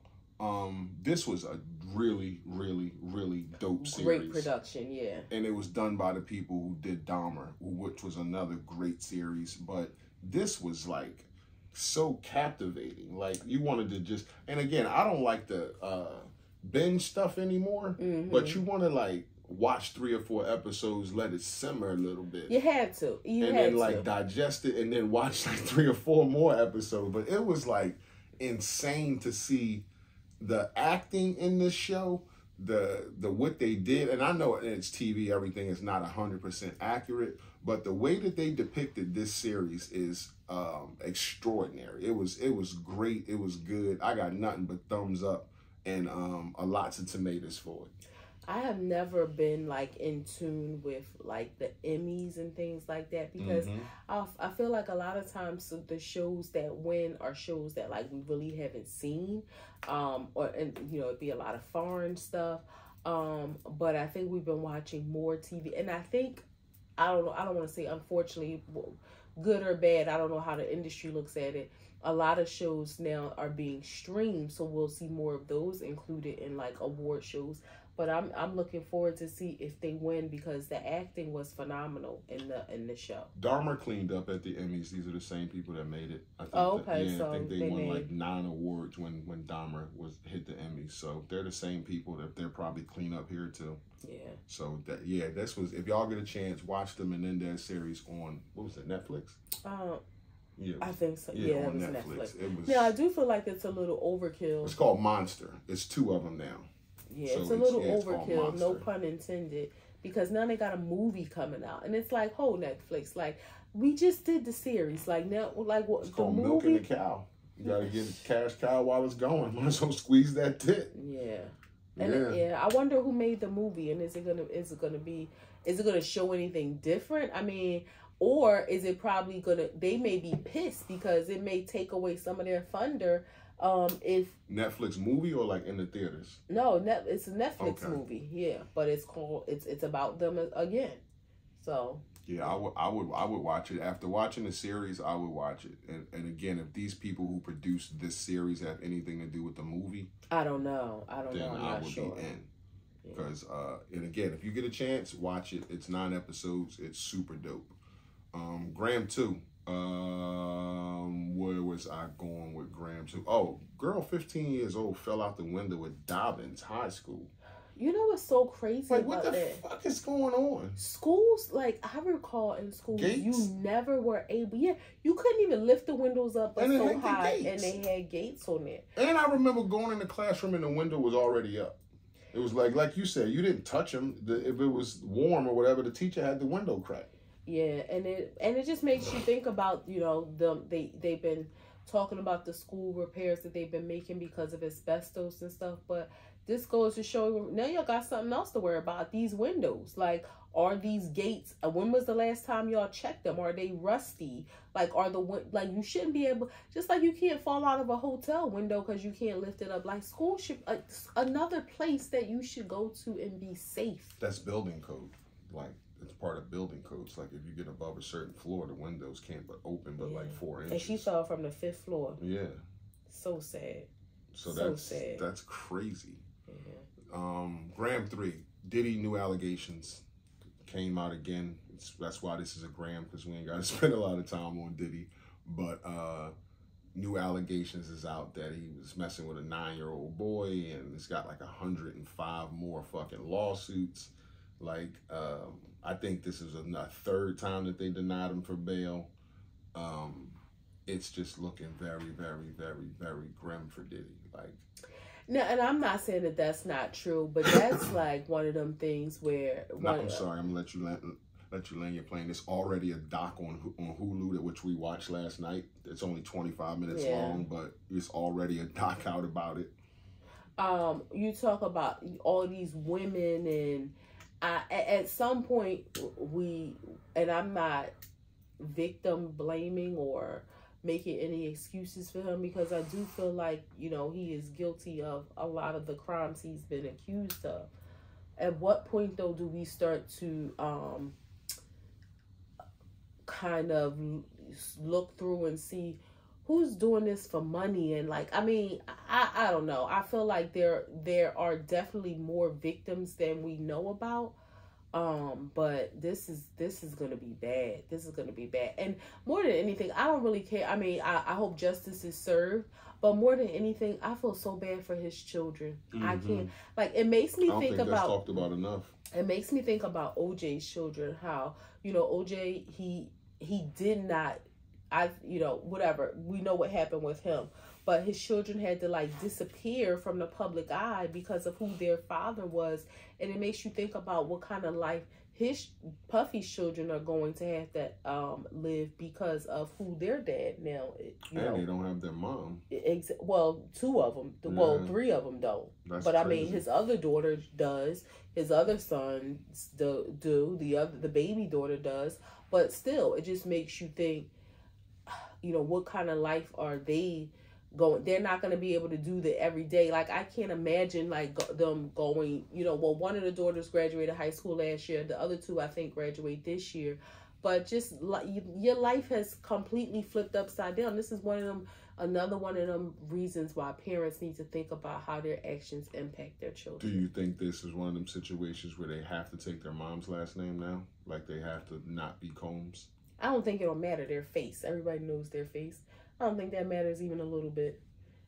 This was a really, really, really dope series. Great production, yeah. And it was done by the people who did Dahmer, which was another great series. But this was like so captivating. Like, you wanted to just, and again, I don't like the binge stuff anymore, but you want to like watch 3 or 4 episodes, let it simmer a little bit. You had to. And then like digest it and then watch like 3 or 4 more episodes. But it was like insane to see the acting in this show, the what they did, and I know it's TV, everything is not 100% accurate, but the way that they depicted this series is extraordinary. It was great. It was good. I got nothing but thumbs up and a lots of tomatoes for it. I have never been like in tune with like the Emmys and things like that because I feel like a lot of times the shows that win are shows that like we really haven't seen, and it'd be a lot of foreign stuff. But I think we've been watching more TV, and I think I don't want to say unfortunately good or bad. I don't know how the industry looks at it. A lot of shows now are being streamed, so we'll see more of those included in like award shows. But I'm looking forward to see if they win because the acting was phenomenal in the show. Dahmer cleaned up at the Emmys. These are the same people that made it. I think So I think they won like 9 awards when Dahmer hit the Emmys. So they're the same people that they're probably clean up here too. Yeah. So this was, if y'all get a chance, watch the Menendez series on, what was it, Netflix? Yeah, I think so. Yeah, it on was Netflix. It was. Now I do feel like it's a little overkill. It's called Monster. It's 2 of them now. Yeah, so it's a little overkill, no pun intended, because now they got a movie coming out, and it's like, oh, Netflix, like we just did the series, like now, like what? It's called Milking the Cow. You gotta get cash cow while it's going. Might as well squeeze that tit. Yeah, and I wonder who made the movie, and is it gonna show anything different? I mean, or is it probably they may be pissed because it may take away some of their thunder. If Netflix movie or like in the theaters? No, it's a Netflix movie. Yeah, but it's called it's about them again. So yeah, I would watch it. After watching the series, I would watch it. And again, if these people who produced this series have anything to do with the movie, I don't know. I would be in. Because and again, if you get a chance, watch it. It's 9 episodes. It's super dope. Graham 2. Where was I going with Graham 2? Oh, girl 15 years old fell out the window at Dobbins High School. You know what's so crazy like, about what the fuck is going on? Schools, like, I recall in schools, gates? You never were able, you couldn't even lift the windows up so high, and they had gates on it. And I remember going in the classroom and the window was already up. It was like you said, you didn't touch them. If it was warm or whatever, the teacher had the window cracked. Yeah, and it just makes you think about, they've been talking about the school repairs that they've been making because of asbestos and stuff, but this goes to show now y'all got something else to worry about. These windows, like, are these gates, when was the last time y'all checked them? Are they rusty? Like, you shouldn't be able, just like you can't fall out of a hotel window because you can't lift it up. Like, school should, another place that you should go to and be safe. That's building code. Like, it's part of building codes. Like, if you get above a certain floor, the windows can't open but like 4 inches. And she fell from the 5th floor. Yeah. So sad. So that's crazy. Yeah. Graham 3. Diddy, new allegations came out again. That's why this is a Graham, because we ain't got to spend a lot of time on Diddy. But new allegations is out that he was messing with a 9-year-old boy, and it's got like 105 more fucking lawsuits. Like, I think this is a 3rd time that they denied him for bail. It's just looking very, very, very, very grim for Diddy. Like, no, and I'm not saying that that's not true, but that's like one of them things where. I'm sorry, I'm gonna let you land your plane. There's already a doc on Hulu which we watched last night. It's only 25 minutes long, but it's already a doc out about it. You talk about all these women and. At some point, and I'm not victim blaming or making any excuses for him, because I do feel like, he is guilty of a lot of the crimes he's been accused of. At what point, though, do we start to kind of look through and see who's doing this for money? And like, I mean, I don't know. I feel like there are definitely more victims than we know about. But this is gonna be bad. This is gonna be bad. And more than anything, I don't really care. I mean, I hope justice is served. But more than anything, I feel so bad for his children. Mm-hmm. I can't, like, it makes me think about. That's talked about enough. It makes me think about OJ's children. How, OJ, he did not. Whatever. We know what happened with him. but his children had to like disappear from the public eye because of who their father was. And it makes you think about what kind of life Puffy's children are going to have to live because of who their dad now is. And they don't have their mom. Well, two of them. Well, three of them don't. That's but crazy. I mean, his other daughter does. His other sons do. The baby daughter does. But still, it just makes you think, what kind of life are they going? They're not going to be able to do that every day. Like, I can't imagine like them going, well, one of the daughters graduated high school last year. The other two, I think, graduate this year. But just your life has completely flipped upside down. This is another one of them reasons why parents need to think about how their actions impact their children. Do you think this is one of them situations where they have to take their mom's last name now? Like they have to not be Combs? I don't think it'll matter their face. Everybody knows their face. I don't think that matters even a little bit.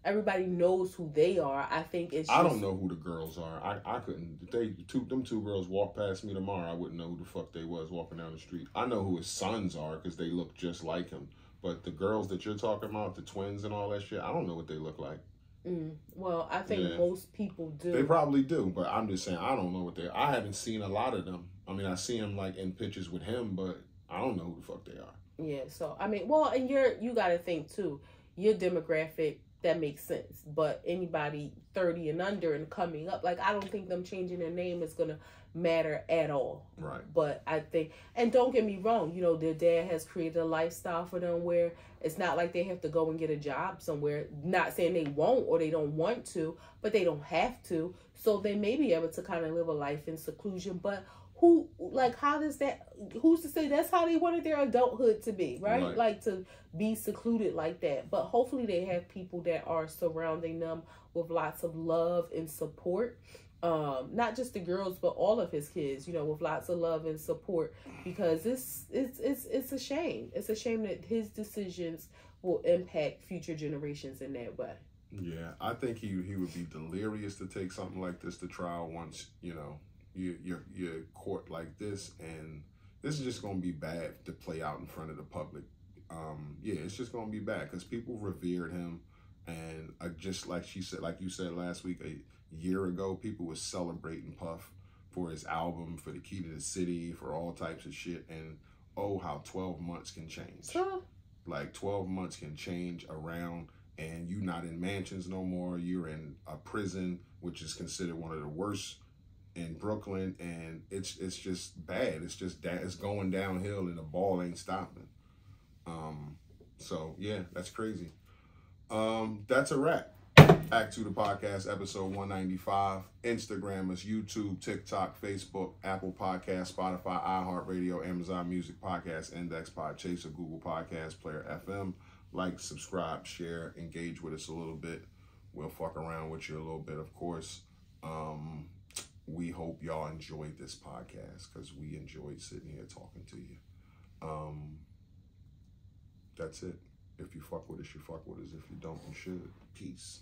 Everybody knows who they are. I think it's just... I don't know who the girls are. I couldn't... If them two girls walked past me tomorrow, I wouldn't know who the fuck they was walking down the street. I know who his sons are because they look just like him. But the girls that you're talking about, the twins and all that shit, I don't know what they look like. Well, I think most people do. They probably do, but I'm just saying I don't know what they are. I haven't seen a lot of them. I mean, I see them like in pictures with him, but I don't know who the fuck they are. Yeah, so I mean, well, and you got to think too. Your demographic, that makes sense. But anybody 30 and under and coming up, like, I don't think them changing their name is gonna matter at all. Right. But I think, and don't get me wrong, their dad has created a lifestyle for them where it's not like they have to go and get a job somewhere. Not saying they won't or they don't want to, but they don't have to. So they may be able to kind of live a life in seclusion. But who's to say that's how they wanted their adulthood to be, right? Like to be secluded like that. But hopefully they have people that are surrounding them with lots of love and support. Not just the girls, but all of his kids, with lots of love and support, because it's a shame. It's a shame that his decisions will impact future generations in that way. Yeah, I think he would be delirious to take something like this to trial once, you're caught like this, and this is just going to be bad to play out in front of the public. It's just going to be bad because people revered him, and just like you said last week, a year ago, people were celebrating Puff for his album, for the Key to the City, for all types of shit, and how 12 months can change. Sure. Like 12 months can change around, and you're not in mansions no more. You're in a prison, which is considered one of the worst in Brooklyn, and it's just bad. It's just it's going downhill, and the ball ain't stopping. So yeah, that's crazy. That's a wrap. A2TP Podcast, episode 195. Instagram us, YouTube, TikTok, Facebook, Apple Podcast, Spotify, iHeartRadio, Amazon Music, Podcast Index, Podchaser, Google Podcast, Player FM. Like, subscribe, share, engage with us a little bit. We'll fuck around with you a little bit, of course. We hope y'all enjoyed this podcast because we enjoyed sitting here talking to you. That's it. If you fuck with us, you fuck with us. If you don't, you should. Peace.